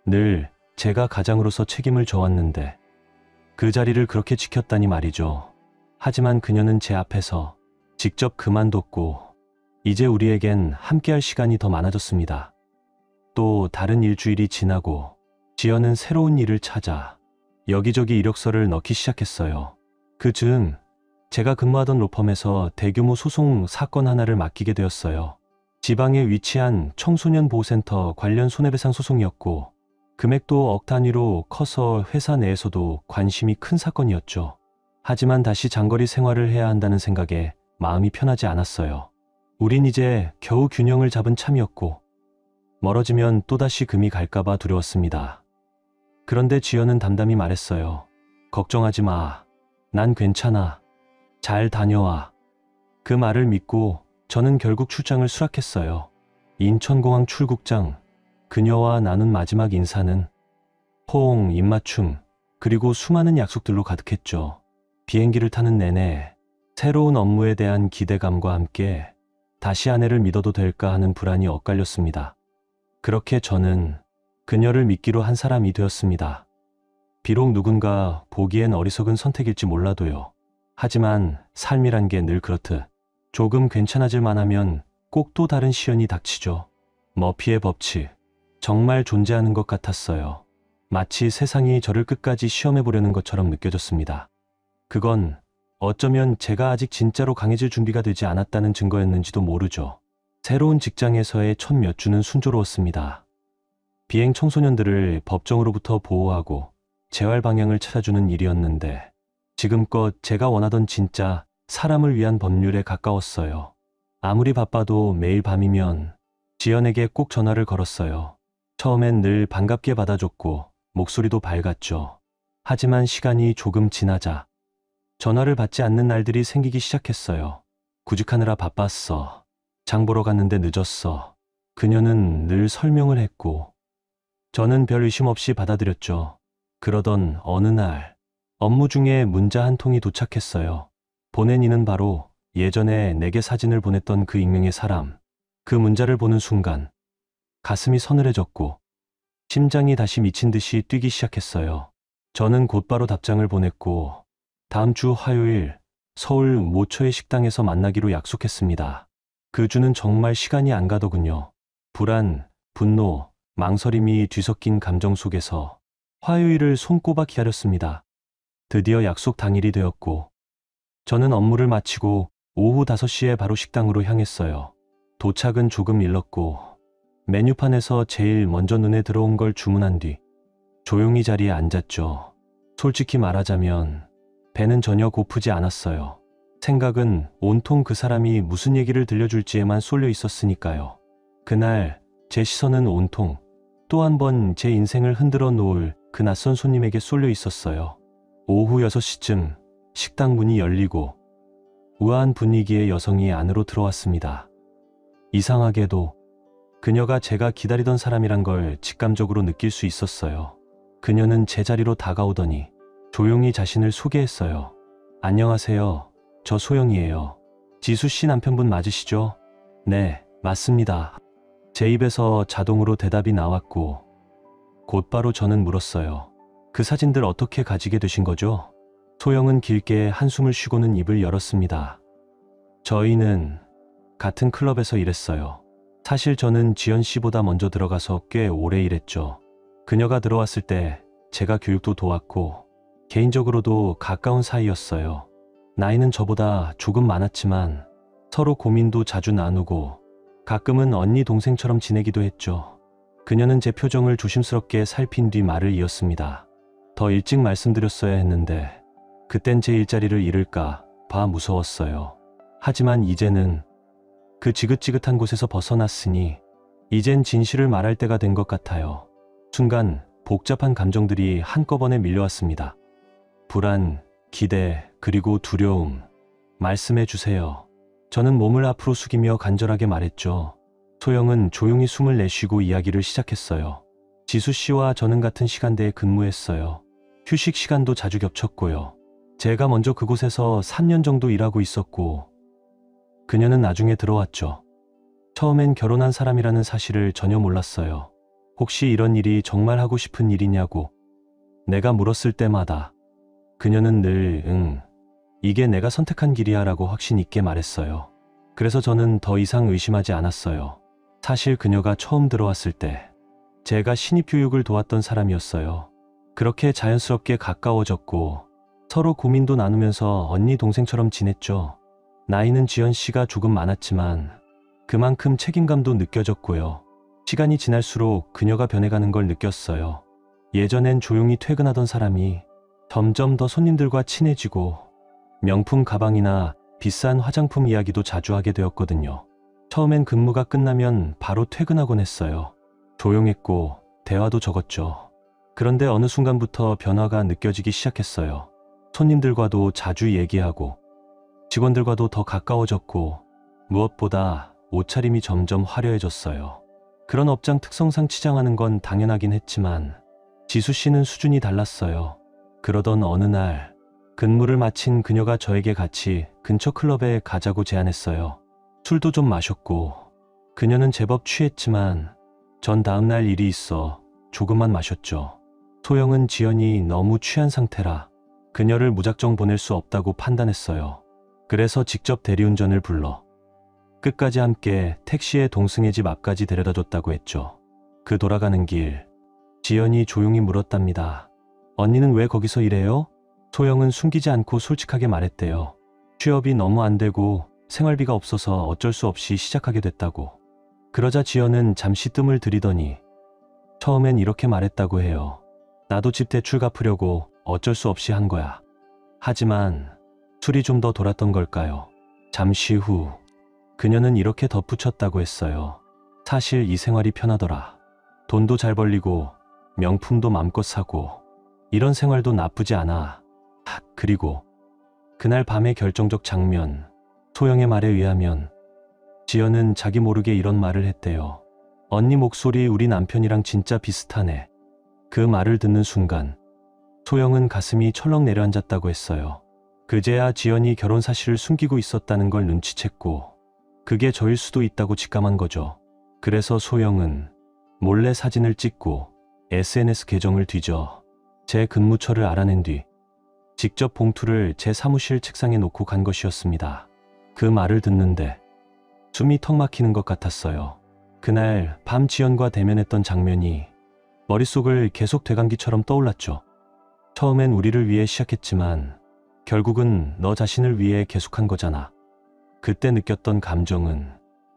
[SPEAKER 2] 늘 제가 가장으로서 책임을 져왔는데 그 자리를 그렇게 지켰다니 말이죠. 하지만 그녀는 제 앞에서 직접 그만뒀고 이제 우리에겐 함께할 시간이 더 많아졌습니다. 또 다른 일주일이 지나고 지연은 새로운 일을 찾아 여기저기 이력서를 넣기 시작했어요. 그 즈음 제가 근무하던 로펌에서 대규모 소송 사건 하나를 맡기게 되었어요. 지방에 위치한 청소년 보호센터 관련 손해배상 소송이었고 금액도 억 단위로 커서 회사 내에서도 관심이 큰 사건이었죠. 하지만 다시 장거리 생활을 해야 한다는 생각에 마음이 편하지 않았어요. 우린 이제 겨우 균형을 잡은 참이었고 멀어지면 또다시 금이 갈까봐 두려웠습니다. 그런데 지연은 담담히 말했어요. 걱정하지 마. 난 괜찮아. 잘 다녀와. 그 말을 믿고 저는 결국 출장을 수락했어요. 인천공항 출국장. 그녀와 나눈 마지막 인사는 호응, 입맞춤, 그리고 수많은 약속들로 가득했죠. 비행기를 타는 내내 새로운 업무에 대한 기대감과 함께 다시 아내를 믿어도 될까 하는 불안이 엇갈렸습니다. 그렇게 저는 그녀를 믿기로 한 사람이 되었습니다. 비록 누군가 보기엔 어리석은 선택일지 몰라도요. 하지만 삶이란 게 늘 그렇듯 조금 괜찮아질 만하면 꼭 또 다른 시련이 닥치죠. 머피의 법칙, 정말 존재하는 것 같았어요. 마치 세상이 저를 끝까지 시험해 보려는 것처럼 느껴졌습니다. 그건 어쩌면 제가 아직 진짜로 강해질 준비가 되지 않았다는 증거였는지도 모르죠. 새로운 직장에서의 첫 몇 주는 순조로웠습니다. 비행 청소년들을 법정으로부터 보호하고 재활 방향을 찾아주는 일이었는데 지금껏 제가 원하던 진짜 사람을 위한 법률에 가까웠어요. 아무리 바빠도 매일 밤이면 지연에게 꼭 전화를 걸었어요. 처음엔 늘 반갑게 받아줬고 목소리도 밝았죠. 하지만 시간이 조금 지나자 전화를 받지 않는 날들이 생기기 시작했어요. 구직하느라 바빴어. 장 보러 갔는데 늦었어. 그녀는 늘 설명을 했고 저는 별 의심 없이 받아들였죠. 그러던 어느 날 업무 중에 문자 한 통이 도착했어요. 보낸 이는 바로 예전에 내게 사진을 보냈던 그 익명의 사람. 그 문자를 보는 순간 가슴이 서늘해졌고 심장이 다시 미친 듯이 뛰기 시작했어요. 저는 곧바로 답장을 보냈고 다음 주 화요일 서울 모처의 식당에서 만나기로 약속했습니다. 그 주는 정말 시간이 안 가더군요. 불안, 분노, 망설임이 뒤섞인 감정 속에서 화요일을 손꼽아 기다렸습니다. 드디어 약속 당일이 되었고 저는 업무를 마치고 오후 5시에 바로 식당으로 향했어요. 도착은 조금 일렀고 메뉴판에서 제일 먼저 눈에 들어온 걸 주문한 뒤 조용히 자리에 앉았죠. 솔직히 말하자면 배는 전혀 고프지 않았어요. 생각은 온통 그 사람이 무슨 얘기를 들려줄지에만 쏠려 있었으니까요. 그날 제 시선은 온통 또 한 번 제 인생을 흔들어 놓을 그 낯선 손님에게 쏠려 있었어요. 오후 6시쯤 식당 문이 열리고 우아한 분위기의 여성이 안으로 들어왔습니다. 이상하게도 그녀가 제가 기다리던 사람이란 걸 직감적으로 느낄 수 있었어요. 그녀는 제 자리로 다가오더니 조용히 자신을 소개했어요. 안녕하세요. 저 소영이에요. 지수 씨 남편분 맞으시죠? 네, 맞습니다. 제 입에서 자동으로 대답이 나왔고 곧바로 저는 물었어요. 그 사진들 어떻게 가지게 되신 거죠? 소영은 길게 한숨을 쉬고는 입을 열었습니다. 저희는 같은 클럽에서 일했어요. 사실 저는 지연 씨보다 먼저 들어가서 꽤 오래 일했죠. 그녀가 들어왔을 때 제가 교육도 도왔고 개인적으로도 가까운 사이였어요. 나이는 저보다 조금 많았지만 서로 고민도 자주 나누고 가끔은 언니 동생처럼 지내기도 했죠. 그녀는 제 표정을 조심스럽게 살핀 뒤 말을 이었습니다. 더 일찍 말씀드렸어야 했는데 그땐 제 일자리를 잃을까 봐 무서웠어요. 하지만 이제는 그 지긋지긋한 곳에서 벗어났으니 이젠 진실을 말할 때가 된 것 같아요. 순간 복잡한 감정들이 한꺼번에 밀려왔습니다. 불안, 기대, 그리고 두려움. 말씀해 주세요. 저는 몸을 앞으로 숙이며 간절하게 말했죠. 소영은 조용히 숨을 내쉬고 이야기를 시작했어요. 지수 씨와 저는 같은 시간대에 근무했어요. 휴식 시간도 자주 겹쳤고요. 제가 먼저 그곳에서 3년 정도 일하고 있었고 그녀는 나중에 들어왔죠. 처음엔 결혼한 사람이라는 사실을 전혀 몰랐어요. 혹시 이런 일이 정말 하고 싶은 일이냐고 내가 물었을 때마다 그녀는 늘 응, 이게 내가 선택한 길이야 라고 확신 있게 말했어요. 그래서 저는 더 이상 의심하지 않았어요. 사실 그녀가 처음 들어왔을 때 제가 신입교육을 도왔던 사람이었어요. 그렇게 자연스럽게 가까워졌고 서로 고민도 나누면서 언니 동생처럼 지냈죠. 나이는 지연 씨가 조금 많았지만 그만큼 책임감도 느껴졌고요. 시간이 지날수록 그녀가 변해가는 걸 느꼈어요. 예전엔 조용히 퇴근하던 사람이 점점 더 손님들과 친해지고 명품 가방이나 비싼 화장품 이야기도 자주 하게 되었거든요. 처음엔 근무가 끝나면 바로 퇴근하곤 했어요. 조용했고 대화도 적었죠. 그런데 어느 순간부터 변화가 느껴지기 시작했어요. 손님들과도 자주 얘기하고 직원들과도 더 가까워졌고 무엇보다 옷차림이 점점 화려해졌어요. 그런 업장 특성상 치장하는 건 당연하긴 했지만 지수 씨는 수준이 달랐어요. 그러던 어느 날 근무를 마친 그녀가 저에게 같이 근처 클럽에 가자고 제안했어요. 술도 좀 마셨고 그녀는 제법 취했지만 전 다음날 일이 있어 조금만 마셨죠. 소영은 지연이 너무 취한 상태라 그녀를 무작정 보낼 수 없다고 판단했어요. 그래서 직접 대리운전을 불러 끝까지 함께 택시에 동승의 집 앞까지 데려다 줬다고 했죠. 그 돌아가는 길 지연이 조용히 물었답니다. 언니는 왜 거기서 일해요? 소영은 숨기지 않고 솔직하게 말했대요. 취업이 너무 안 되고 생활비가 없어서 어쩔 수 없이 시작하게 됐다고. 그러자 지연은 잠시 뜸을 들이더니 처음엔 이렇게 말했다고 해요. 나도 집 대출 갚으려고 어쩔 수 없이 한 거야. 하지만 술이 좀 더 돌았던 걸까요? 잠시 후 그녀는 이렇게 덧붙였다고 했어요. 사실 이 생활이 편하더라. 돈도 잘 벌리고 명품도 맘껏 사고 이런 생활도 나쁘지 않아. 그리고 그날 밤의 결정적 장면, 소영의 말에 의하면 지연은 자기 모르게 이런 말을 했대요. 언니 목소리 우리 남편이랑 진짜 비슷하네. 그 말을 듣는 순간 소영은 가슴이 철렁 내려앉았다고 했어요. 그제야 지연이 결혼 사실을 숨기고 있었다는 걸 눈치챘고 그게 저일 수도 있다고 직감한 거죠. 그래서 소영은 몰래 사진을 찍고 SNS 계정을 뒤져 제 근무처를 알아낸 뒤 직접 봉투를 제 사무실 책상에 놓고 간 것이었습니다. 그 말을 듣는데 숨이 턱 막히는 것 같았어요. 그날 밤 지연과 대면했던 장면이 머릿속을 계속 되감기처럼 떠올랐죠. 처음엔 우리를 위해 시작했지만 결국은 너 자신을 위해 계속한 거잖아. 그때 느꼈던 감정은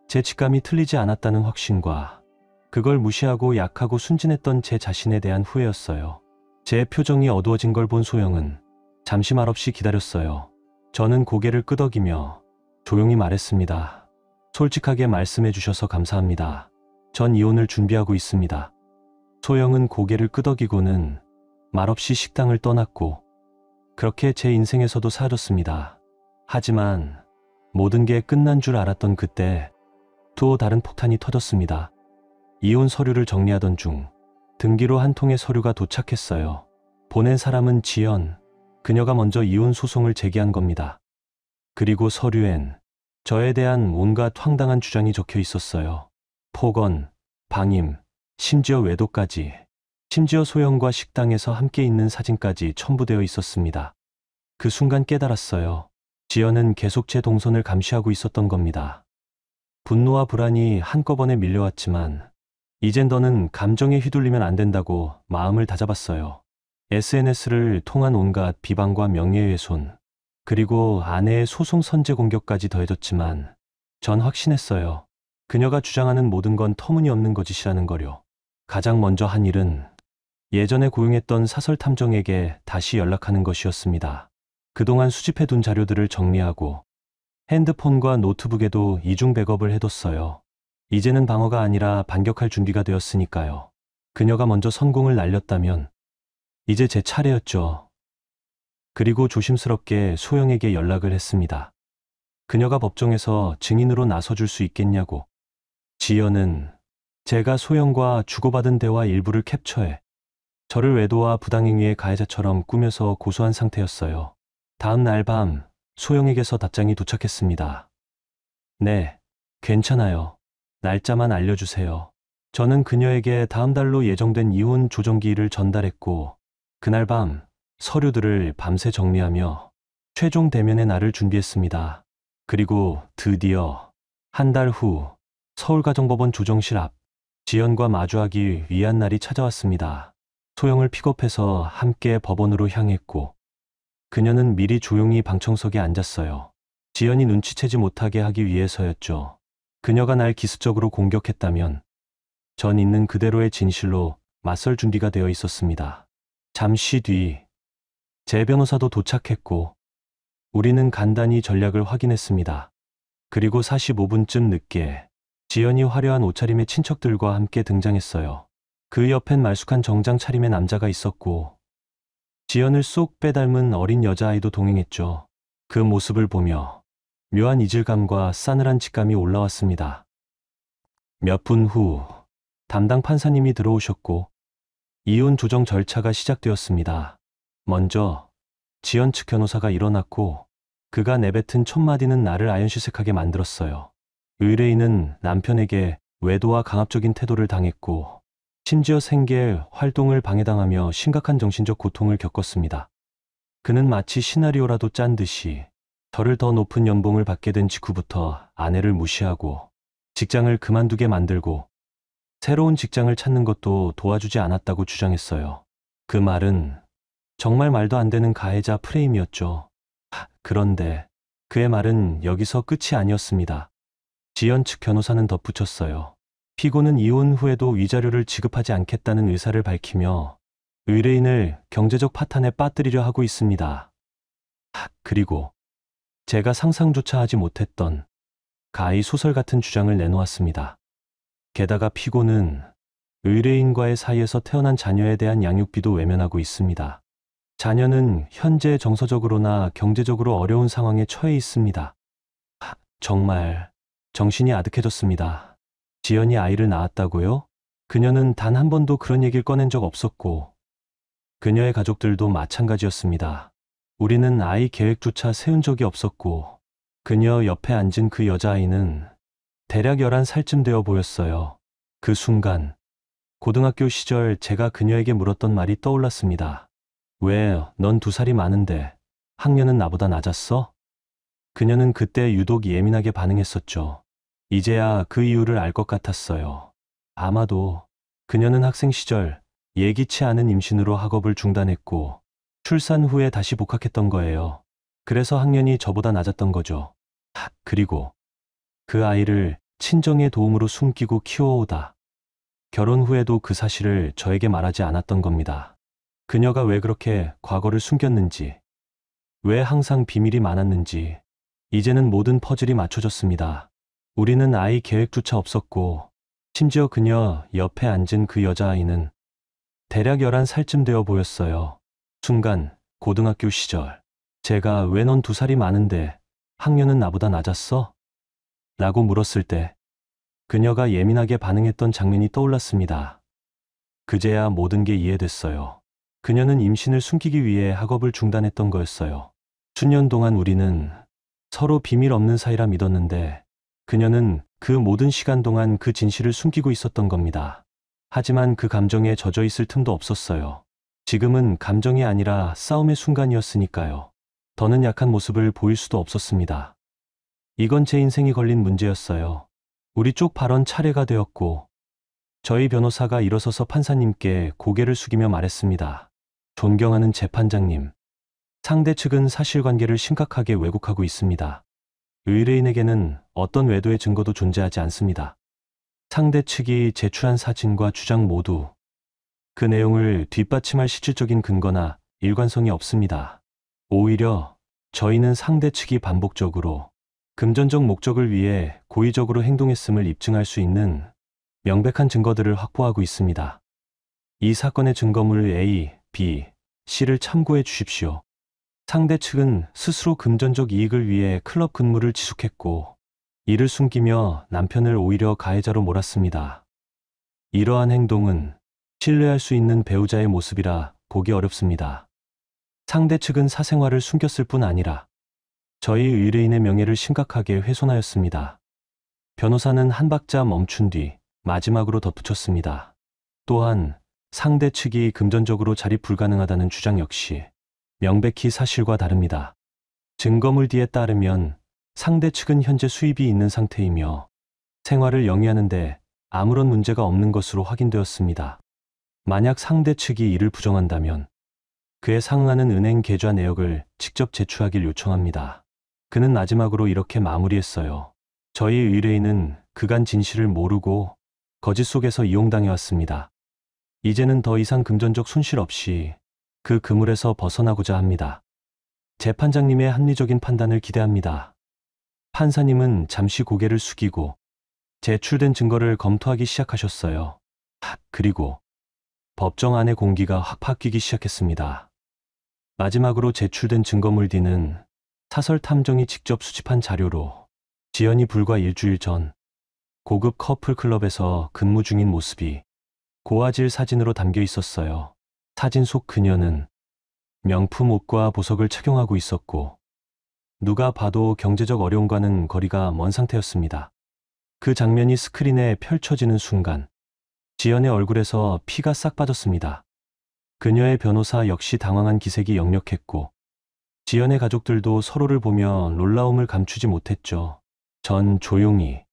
[SPEAKER 2] 제 직감이 틀리지 않았다는 확신과 그걸 무시하고 약하고 순진했던 제 자신에 대한 후회였어요. 제 표정이 어두워진 걸 본 소영은 잠시 말없이 기다렸어요. 저는 고개를 끄덕이며 조용히 말했습니다. 솔직하게 말씀해 주셔서 감사합니다. 전 이혼을 준비하고 있습니다. 소영은 고개를 끄덕이고는 말없이 식당을 떠났고 그렇게 제 인생에서도 사라졌습니다. 하지만 모든 게 끝난 줄 알았던 그때 또 다른 폭탄이 터졌습니다. 이혼 서류를 정리하던 중 등기로 한 통의 서류가 도착했어요. 보낸 사람은 지연, 그녀가 먼저 이혼 소송을 제기한 겁니다. 그리고 서류엔 저에 대한 온갖 황당한 주장이 적혀 있었어요. 폭언, 방임, 심지어 외도까지. 심지어 소영과 식당에서 함께 있는 사진까지 첨부되어 있었습니다. 그 순간 깨달았어요. 지연은 계속 제 동선을 감시하고 있었던 겁니다. 분노와 불안이 한꺼번에 밀려왔지만 이젠 더는 감정에 휘둘리면 안 된다고 마음을 다잡았어요. SNS를 통한 온갖 비방과 명예훼손, 그리고 아내의 소송 선제 공격까지 더해졌지만 전 확신했어요. 그녀가 주장하는 모든 건 터무니없는 거짓이라는 거요. 가장 먼저 한 일은 예전에 고용했던 사설 탐정에게 다시 연락하는 것이었습니다. 그동안 수집해둔 자료들을 정리하고 핸드폰과 노트북에도 이중 백업을 해뒀어요. 이제는 방어가 아니라 반격할 준비가 되었으니까요. 그녀가 먼저 성공을 날렸다면 이제 제 차례였죠. 그리고 조심스럽게 소영에게 연락을 했습니다. 그녀가 법정에서 증인으로 나서줄 수 있겠냐고. 지연은 제가 소영과 주고받은 대화 일부를 캡처해 저를 외도와 부당행위의 가해자처럼 꾸며서 고소한 상태였어요. 다음 날 밤 소영에게서 답장이 도착했습니다. 네, 괜찮아요. 날짜만 알려주세요. 저는 그녀에게 다음 달로 예정된 이혼 조정기일을 전달했고, 그날 밤 서류들을 밤새 정리하며 최종 대면의 날을 준비했습니다. 그리고 드디어 한 달 후 서울가정법원 조정실 앞 지연과 마주하기 위한 날이 찾아왔습니다. 소영을 픽업해서 함께 법원으로 향했고, 그녀는 미리 조용히 방청석에 앉았어요. 지연이 눈치채지 못하게 하기 위해서였죠. 그녀가 날 기습적으로 공격했다면 전 있는 그대로의 진실로 맞설 준비가 되어 있었습니다. 잠시 뒤 제 변호사도 도착했고 우리는 간단히 전략을 확인했습니다. 그리고 45분쯤 늦게 지연이 화려한 옷차림의 친척들과 함께 등장했어요. 그 옆엔 말쑥한 정장 차림의 남자가 있었고 지연을 쏙 빼닮은 어린 여자아이도 동행했죠. 그 모습을 보며 묘한 이질감과 싸늘한 직감이 올라왔습니다. 몇 분 후 담당 판사님이 들어오셨고 이혼 조정 절차가 시작되었습니다. 먼저 지연 측 변호사가 일어났고 그가 내뱉은 촌마디는 나를 아연실색하게 만들었어요. 의뢰인은 남편에게 외도와 강압적인 태도를 당했고 심지어 생계 활동을 방해당하며 심각한 정신적 고통을 겪었습니다. 그는 마치 시나리오라도 짠 듯이 저를 더 높은 연봉을 받게 된 직후부터 아내를 무시하고 직장을 그만두게 만들고 새로운 직장을 찾는 것도 도와주지 않았다고 주장했어요. 그 말은 정말 말도 안 되는 가해자 프레임이었죠. 그런데 그의 말은 여기서 끝이 아니었습니다. 지연 측 변호사는 덧붙였어요. 피고는 이혼 후에도 위자료를 지급하지 않겠다는 의사를 밝히며 의뢰인을 경제적 파탄에 빠뜨리려 하고 있습니다. 그리고 제가 상상조차 하지 못했던 가히 소설 같은 주장을 내놓았습니다. 게다가 피고는 의뢰인과의 사이에서 태어난 자녀에 대한 양육비도 외면하고 있습니다. 자녀는 현재 정서적으로나 경제적으로 어려운 상황에 처해 있습니다. 정말 정신이 아득해졌습니다. 지연이 아이를 낳았다고요? 그녀는 단 한 번도 그런 얘기를 꺼낸 적 없었고 그녀의 가족들도 마찬가지였습니다. 우리는 아이 계획조차 세운 적이 없었고 그녀 옆에 앉은 그 여자아이는 대략 11살쯤 되어 보였어요. 그 순간 고등학교 시절 제가 그녀에게 물었던 말이 떠올랐습니다. 왜 넌 2살이 많은데 학년은 나보다 낮았어? 그녀는 그때 유독 예민하게 반응했었죠. 이제야 그 이유를 알 것 같았어요. 아마도 그녀는 학생 시절 예기치 않은 임신으로 학업을 중단했고 출산 후에 다시 복학했던 거예요. 그래서 학년이 저보다 낮았던 거죠. 그리고 그 아이를 친정의 도움으로 숨기고 키워오다 결혼 후에도 그 사실을 저에게 말하지 않았던 겁니다. 그녀가 왜 그렇게 과거를 숨겼는지, 왜 항상 비밀이 많았는지 이제는 모든 퍼즐이 맞춰졌습니다. 우리는 아이 계획조차 없었고 심지어 그녀 옆에 앉은 그 여자아이는 대략 11살쯤 되어 보였어요. 순간 고등학교 시절 제가 왜 넌 2살이 많은데 학년은 나보다 낮았어? 라고 물었을 때 그녀가 예민하게 반응했던 장면이 떠올랐습니다. 그제야 모든 게 이해됐어요. 그녀는 임신을 숨기기 위해 학업을 중단했던 거였어요. 수년 동안 우리는 서로 비밀 없는 사이라 믿었는데 그녀는 그 모든 시간 동안 그 진실을 숨기고 있었던 겁니다. 하지만 그 감정에 젖어 있을 틈도 없었어요. 지금은 감정이 아니라 싸움의 순간이었으니까요. 더는 약한 모습을 보일 수도 없었습니다. 이건 제 인생이 걸린 문제였어요. 우리 쪽 발언 차례가 되었고 저희 변호사가 일어서서 판사님께 고개를 숙이며 말했습니다. 존경하는 재판장님, 상대 측은 사실관계를 심각하게 왜곡하고 있습니다. 의뢰인에게는 어떤 외도의 증거도 존재하지 않습니다. 상대 측이 제출한 사진과 주장 모두 그 내용을 뒷받침할 실질적인 근거나 일관성이 없습니다. 오히려 저희는 상대 측이 반복적으로 금전적 목적을 위해 고의적으로 행동했음을 입증할 수 있는 명백한 증거들을 확보하고 있습니다. 이 사건의 증거물 A, B, C를 참고해 주십시오. 상대 측은 스스로 금전적 이익을 위해 클럽 근무를 지속했고 이를 숨기며 남편을 오히려 가해자로 몰았습니다. 이러한 행동은 신뢰할 수 있는 배우자의 모습이라 보기 어렵습니다. 상대 측은 사생활을 숨겼을 뿐 아니라 저희 의뢰인의 명예를 심각하게 훼손하였습니다. 변호사는 한 박자 멈춘 뒤 마지막으로 덧붙였습니다. 또한 상대 측이 금전적으로 자립 불가능하다는 주장 역시 명백히 사실과 다릅니다. 증거물 뒤에 따르면 상대 측은 현재 수입이 있는 상태이며 생활을 영위하는데 아무런 문제가 없는 것으로 확인되었습니다. 만약 상대 측이 이를 부정한다면 그에 상응하는 은행 계좌 내역을 직접 제출하길 요청합니다. 그는 마지막으로 이렇게 마무리했어요. 저희 의뢰인은 그간 진실을 모르고 거짓 속에서 이용당해왔습니다. 이제는 더 이상 금전적 손실 없이 그 그물에서 벗어나고자 합니다. 재판장님의 합리적인 판단을 기대합니다. 판사님은 잠시 고개를 숙이고 제출된 증거를 검토하기 시작하셨어요. 그리고 법정 안의 공기가 확 바뀌기 시작했습니다. 마지막으로 제출된 증거물 뒤는 사설 탐정이 직접 수집한 자료로 지연이 불과 일주일 전 고급 커플 클럽에서 근무 중인 모습이 고화질 사진으로 담겨 있었어요. 사진 속 그녀는 명품 옷과 보석을 착용하고 있었고 누가 봐도 경제적 어려움과는 거리가 먼 상태였습니다. 그 장면이 스크린에 펼쳐지는 순간 지연의 얼굴에서 피가 싹 빠졌습니다. 그녀의 변호사 역시 당황한 기색이 역력했고 지연의 가족들도 서로를 보며 놀라움을 감추지 못했죠. 전 조용히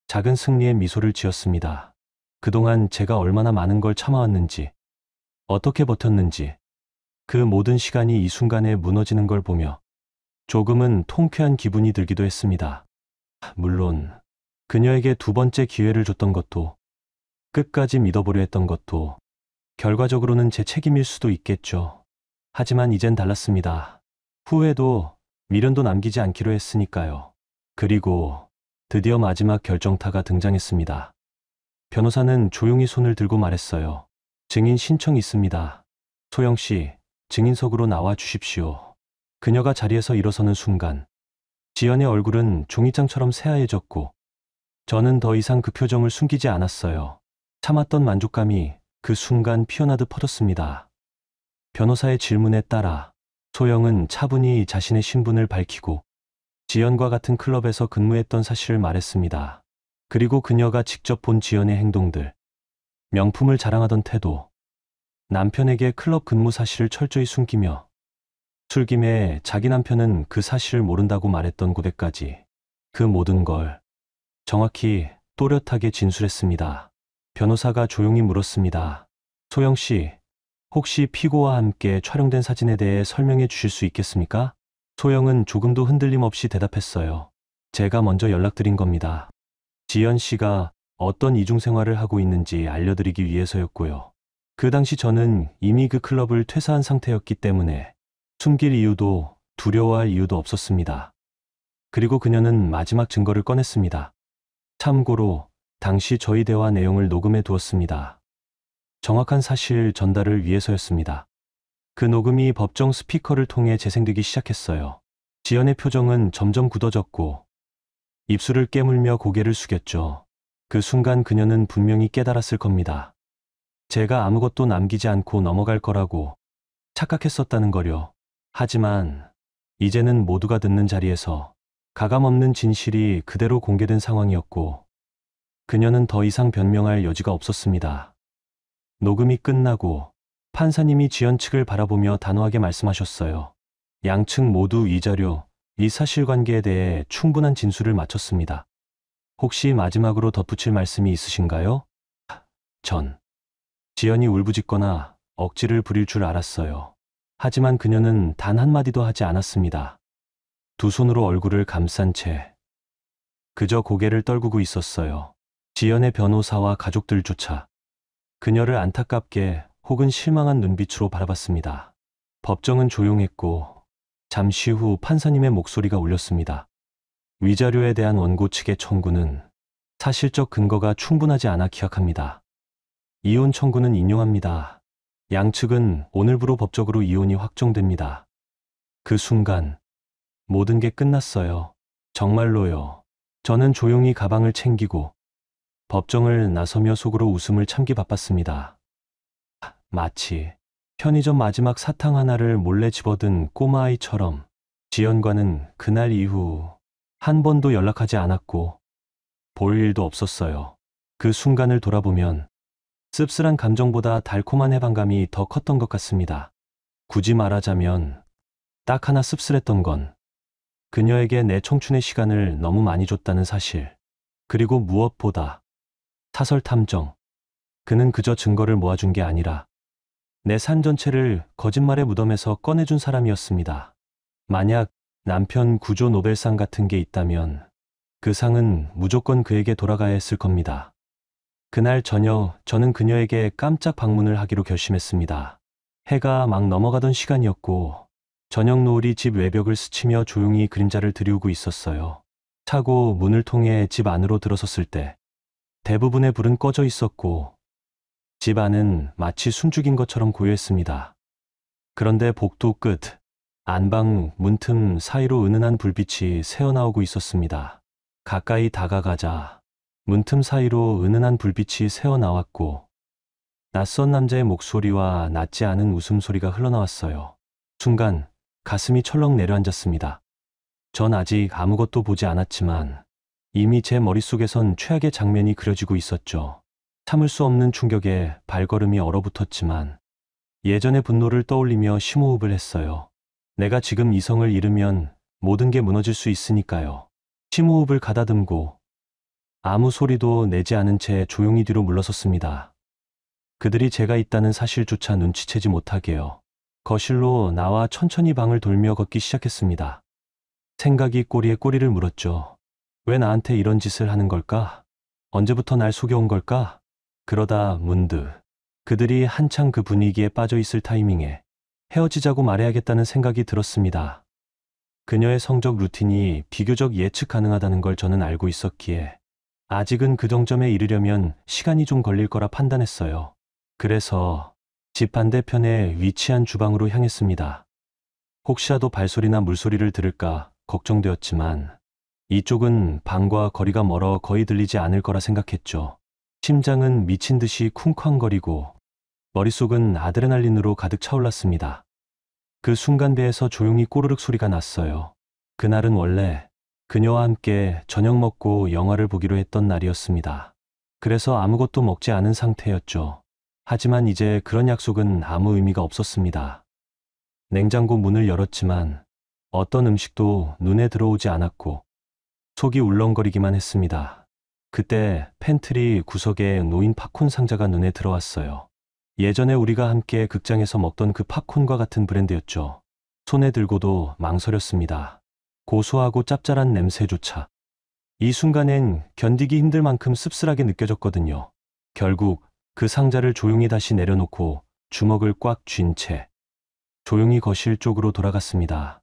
[SPEAKER 2] 작은 승리의 미소를 지었습니다. 그동안 제가 얼마나 많은 걸 참아왔는지, 어떻게 버텼는지, 그 모든 시간이 이 순간에 무너지는 걸 보며 조금은 통쾌한 기분이 들기도 했습니다. 물론 그녀에게 두 번째 기회를 줬던 것도, 끝까지 믿어보려 했던 것도 결과적으로는 제 책임일 수도 있겠죠. 하지만 이젠 달랐습니다. 후회도 미련도 남기지 않기로 했으니까요. 그리고 드디어 마지막 결정타가 등장했습니다. 변호사는 조용히 손을 들고 말했어요. 증인 신청 있습니다. 소영 씨, 증인석으로 나와 주십시오. 그녀가 자리에서 일어서는 순간 지연의 얼굴은 종이장처럼 새하얘졌고 저는 더 이상 그 표정을 숨기지 않았어요. 참았던 만족감이 그 순간 피어나듯 퍼졌습니다. 변호사의 질문에 따라 소영은 차분히 자신의 신분을 밝히고 지연과 같은 클럽에서 근무했던 사실을 말했습니다. 그리고 그녀가 직접 본 지연의 행동들, 명품을 자랑하던 태도, 남편에게 클럽 근무 사실을 철저히 숨기며 술김에 자기 남편은 그 사실을 모른다고 말했던 고백까지, 그 모든 걸 정확히 또렷하게 진술했습니다. 변호사가 조용히 물었습니다. 소영 씨, 혹시 피고와 함께 촬영된 사진에 대해 설명해 주실 수 있겠습니까? 소영은 조금도 흔들림 없이 대답했어요. 제가 먼저 연락드린 겁니다. 지연 씨가 어떤 이중 생활을 하고 있는지 알려드리기 위해서였고요. 그 당시 저는 이미 그 클럽을 퇴사한 상태였기 때문에 숨길 이유도 두려워할 이유도 없었습니다. 그리고 그녀는 마지막 증거를 꺼냈습니다. 참고로 당시 저희 대화 내용을 녹음해 두었습니다. 정확한 사실 전달을 위해서였습니다. 그 녹음이 법정 스피커를 통해 재생되기 시작했어요. 지연의 표정은 점점 굳어졌고 입술을 깨물며 고개를 숙였죠. 그 순간 그녀는 분명히 깨달았을 겁니다. 제가 아무것도 남기지 않고 넘어갈 거라고 착각했었다는 거요. 하지만 이제는 모두가 듣는 자리에서 가감없는 진실이 그대로 공개된 상황이었고 그녀는 더 이상 변명할 여지가 없었습니다. 녹음이 끝나고 판사님이 지연 측을 바라보며 단호하게 말씀하셨어요. 양측 모두 이 자료, 이 사실관계에 대해 충분한 진술을 마쳤습니다. 혹시 마지막으로 덧붙일 말씀이 있으신가요? 전 지연이 울부짖거나 억지를 부릴 줄 알았어요. 하지만 그녀는 단 한마디도 하지 않았습니다. 두 손으로 얼굴을 감싼 채 그저 고개를 떨구고 있었어요. 지연의 변호사와 가족들조차 그녀를 안타깝게 혹은 실망한 눈빛으로 바라봤습니다. 법정은 조용했고 잠시 후 판사님의 목소리가 울렸습니다. 위자료에 대한 원고 측의 청구는 사실적 근거가 충분하지 않아 기각합니다. 이혼 청구는 인용합니다. 양측은 오늘부로 법적으로 이혼이 확정됩니다. 그 순간 모든 게 끝났어요. 정말로요. 저는 조용히 가방을 챙기고 법정을 나서며 속으로 웃음을 참기 바빴습니다. 마치 편의점 마지막 사탕 하나를 몰래 집어든 꼬마아이처럼 지연과는 그날 이후 한 번도 연락하지 않았고 볼 일도 없었어요. 그 순간을 돌아보면 씁쓸한 감정보다 달콤한 해방감이 더 컸던 것 같습니다. 굳이 말하자면 딱 하나 씁쓸했던 건 그녀에게 내 청춘의 시간을 너무 많이 줬다는 사실. 그리고 무엇보다 사설 탐정. 그는 그저 증거를 모아준 게 아니라 내 삶 전체를 거짓말의 무덤에서 꺼내준 사람이었습니다. 만약 남편 구조 노벨상 같은 게 있다면 그 상은 무조건 그에게 돌아가야 했을 겁니다. 그날 저녁 저는 그녀에게 깜짝 방문을 하기로 결심했습니다. 해가 막 넘어가던 시간이었고 저녁 노을이 집 외벽을 스치며 조용히 그림자를 드리우고 있었어요. 차고 문을 통해 집 안으로 들어섰을 때 대부분의 불은 꺼져 있었고 집 안은 마치 숨죽인 것처럼 고요했습니다. 그런데 복도 끝 안방 문틈 사이로 은은한 불빛이 새어나오고 있었습니다. 가까이 다가가자 문틈 사이로 은은한 불빛이 새어나왔고 낯선 남자의 목소리와 낫지 않은 웃음소리가 흘러나왔어요. 순간 가슴이 철렁 내려앉았습니다. 전 아직 아무것도 보지 않았지만 이미 제 머릿속에선 최악의 장면이 그려지고 있었죠. 참을 수 없는 충격에 발걸음이 얼어붙었지만 예전의 분노를 떠올리며 심호흡을 했어요. 내가 지금 이성을 잃으면 모든 게 무너질 수 있으니까요. 심호흡을 가다듬고 아무 소리도 내지 않은 채 조용히 뒤로 물러섰습니다. 그들이 제가 있다는 사실조차 눈치채지 못하게요. 거실로 나와 천천히 방을 돌며 걷기 시작했습니다. 생각이 꼬리에 꼬리를 물었죠. 왜 나한테 이런 짓을 하는 걸까? 언제부터 날 속여온 걸까? 그러다 문득 그들이 한창 그 분위기에 빠져 있을 타이밍에 헤어지자고 말해야겠다는 생각이 들었습니다. 그녀의 성적 루틴이 비교적 예측 가능하다는 걸 저는 알고 있었기에 아직은 그 정점에 이르려면 시간이 좀 걸릴 거라 판단했어요. 그래서 집 반대편에 위치한 주방으로 향했습니다. 혹시라도 발소리나 물소리를 들을까 걱정되었지만 이쪽은 방과 거리가 멀어 거의 들리지 않을 거라 생각했죠. 심장은 미친 듯이 쿵쾅거리고 머릿속은 아드레날린으로 가득 차올랐습니다. 그 순간 배에서 조용히 꼬르륵 소리가 났어요. 그날은 원래 그녀와 함께 저녁 먹고 영화를 보기로 했던 날이었습니다. 그래서 아무것도 먹지 않은 상태였죠. 하지만 이제 그런 약속은 아무 의미가 없었습니다. 냉장고 문을 열었지만 어떤 음식도 눈에 들어오지 않았고 속이 울렁거리기만 했습니다. 그때 팬트리 구석에 놓인 팝콘 상자가 눈에 들어왔어요. 예전에 우리가 함께 극장에서 먹던 그 팝콘과 같은 브랜드였죠. 손에 들고도 망설였습니다. 고소하고 짭짤한 냄새조차. 이 순간엔 견디기 힘들 만큼 씁쓸하게 느껴졌거든요. 결국 그 상자를 조용히 다시 내려놓고 주먹을 꽉 쥔 채 조용히 거실 쪽으로 돌아갔습니다.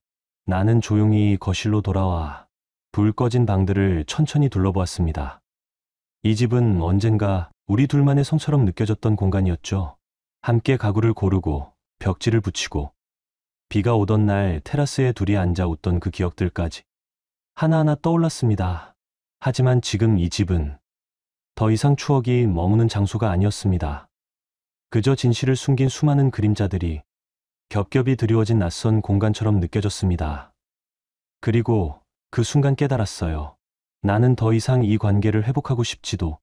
[SPEAKER 2] 나는 조용히 거실로 돌아와 불 꺼진 방들을 천천히 둘러보았습니다. 이 집은 언젠가 우리 둘만의 성처럼 느껴졌던 공간이었죠. 함께 가구를 고르고 벽지를 붙이고 비가 오던 날 테라스에 둘이 앉아 웃던 그 기억들까지 하나하나 떠올랐습니다. 하지만 지금 이 집은 더 이상 추억이 머무는 장소가 아니었습니다. 그저 진실을 숨긴 수많은 그림자들이 겹겹이 드리워진 낯선 공간처럼 느껴졌습니다. 그리고 그 순간 깨달았어요. 나는 더 이상 이 관계를 회복하고 싶지도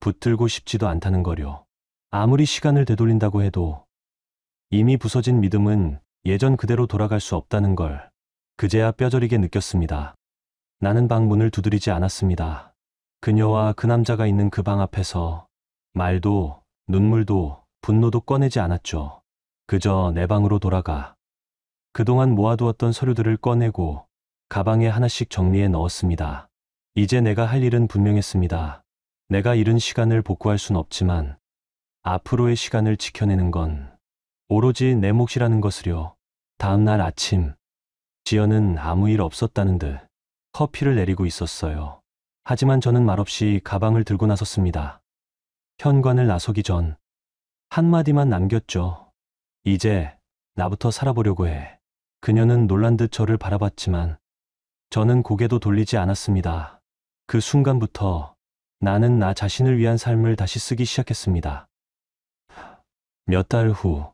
[SPEAKER 2] 붙들고 싶지도 않다는 거요. 아무리 시간을 되돌린다고 해도 이미 부서진 믿음은 예전 그대로 돌아갈 수 없다는 걸 그제야 뼈저리게 느꼈습니다. 나는 방 문을 두드리지 않았습니다. 그녀와 그 남자가 있는 그 방 앞에서 말도 눈물도 분노도 꺼내지 않았죠. 그저 내 방으로 돌아가 그동안 모아두었던 서류들을 꺼내고 가방에 하나씩 정리해 넣었습니다. 이제 내가 할 일은 분명했습니다. 내가 잃은 시간을 복구할 순 없지만 앞으로의 시간을 지켜내는 건 오로지 내 몫이라는 것을요. 다음 날 아침 지연은 아무 일 없었다는 듯 커피를 내리고 있었어요. 하지만 저는 말없이 가방을 들고 나섰습니다. 현관을 나서기 전 한마디만 남겼죠. 이제 나부터 살아보려고 해. 그녀는 놀란 듯 저를 바라봤지만 저는 고개도 돌리지 않았습니다. 그 순간부터 나는 나 자신을 위한 삶을 다시 쓰기 시작했습니다. 몇 달 후,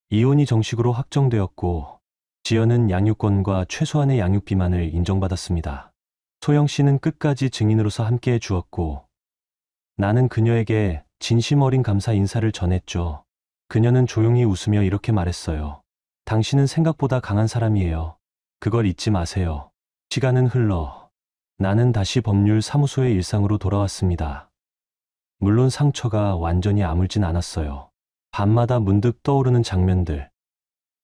[SPEAKER 2] 이혼이 정식으로 확정되었고, 지연은 양육권과 최소한의 양육비만을 인정받았습니다. 소영 씨는 끝까지 증인으로서 함께해 주었고, 나는 그녀에게 진심 어린 감사 인사를 전했죠. 그녀는 조용히 웃으며 이렇게 말했어요. 당신은 생각보다 강한 사람이에요. 그걸 잊지 마세요. 시간은 흘러 나는 다시 법률 사무소의 일상으로 돌아왔습니다. 물론 상처가 완전히 아물진 않았어요. 밤마다 문득 떠오르는 장면들,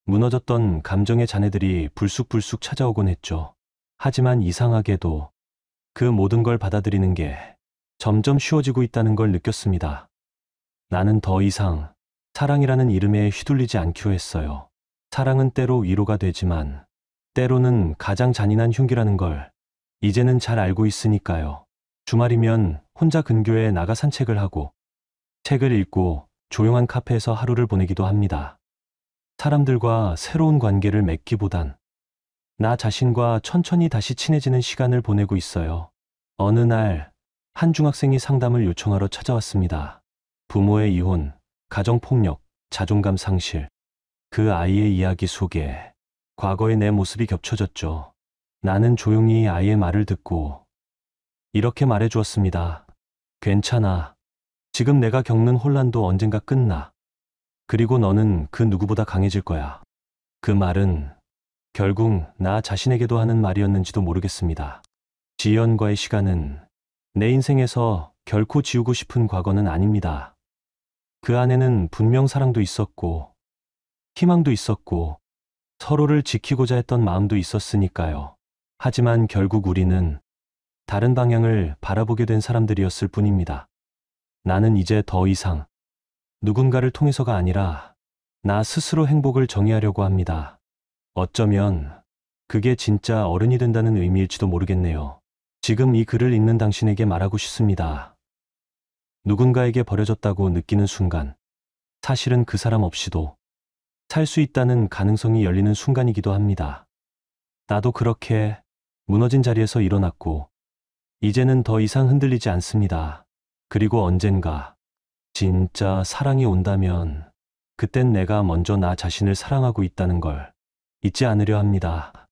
[SPEAKER 2] 무너졌던 감정의 잔해들이 불쑥불쑥 찾아오곤 했죠. 하지만 이상하게도 그 모든 걸 받아들이는 게 점점 쉬워지고 있다는 걸 느꼈습니다. 나는 더 이상 사랑이라는 이름에 휘둘리지 않기로 했어요. 사랑은 때로 위로가 되지만 때로는 가장 잔인한 흉기라는 걸 이제는 잘 알고 있으니까요. 주말이면 혼자 근교에 나가 산책을 하고 책을 읽고 조용한 카페에서 하루를 보내기도 합니다. 사람들과 새로운 관계를 맺기보단 나 자신과 천천히 다시 친해지는 시간을 보내고 있어요. 어느 날 한 중학생이 상담을 요청하러 찾아왔습니다. 부모의 이혼, 가정폭력, 자존감 상실. 그 아이의 이야기 속에 과거의 내 모습이 겹쳐졌죠. 나는 조용히 아이의 말을 듣고 이렇게 말해주었습니다. 괜찮아. 지금 내가 겪는 혼란도 언젠가 끝나. 그리고 너는 그 누구보다 강해질 거야. 그 말은 결국 나 자신에게도 하는 말이었는지도 모르겠습니다. 지연과의 시간은 내 인생에서 결코 지우고 싶은 과거는 아닙니다. 그 안에는 분명 사랑도 있었고 희망도 있었고 서로를 지키고자 했던 마음도 있었으니까요. 하지만 결국 우리는 다른 방향을 바라보게 된 사람들이었을 뿐입니다. 나는 이제 더 이상 누군가를 통해서가 아니라 나 스스로 행복을 정의하려고 합니다. 어쩌면 그게 진짜 어른이 된다는 의미일지도 모르겠네요. 지금 이 글을 읽는 당신에게 말하고 싶습니다. 누군가에게 버려졌다고 느끼는 순간, 사실은 그 사람 없이도 살 수 있다는 가능성이 열리는 순간이기도 합니다. 나도 그렇게 무너진 자리에서 일어났고, 이제는 더 이상 흔들리지 않습니다. 그리고 언젠가 진짜 사랑이 온다면, 그땐 내가 먼저 나 자신을 사랑하고 있다는 걸 잊지 않으려 합니다.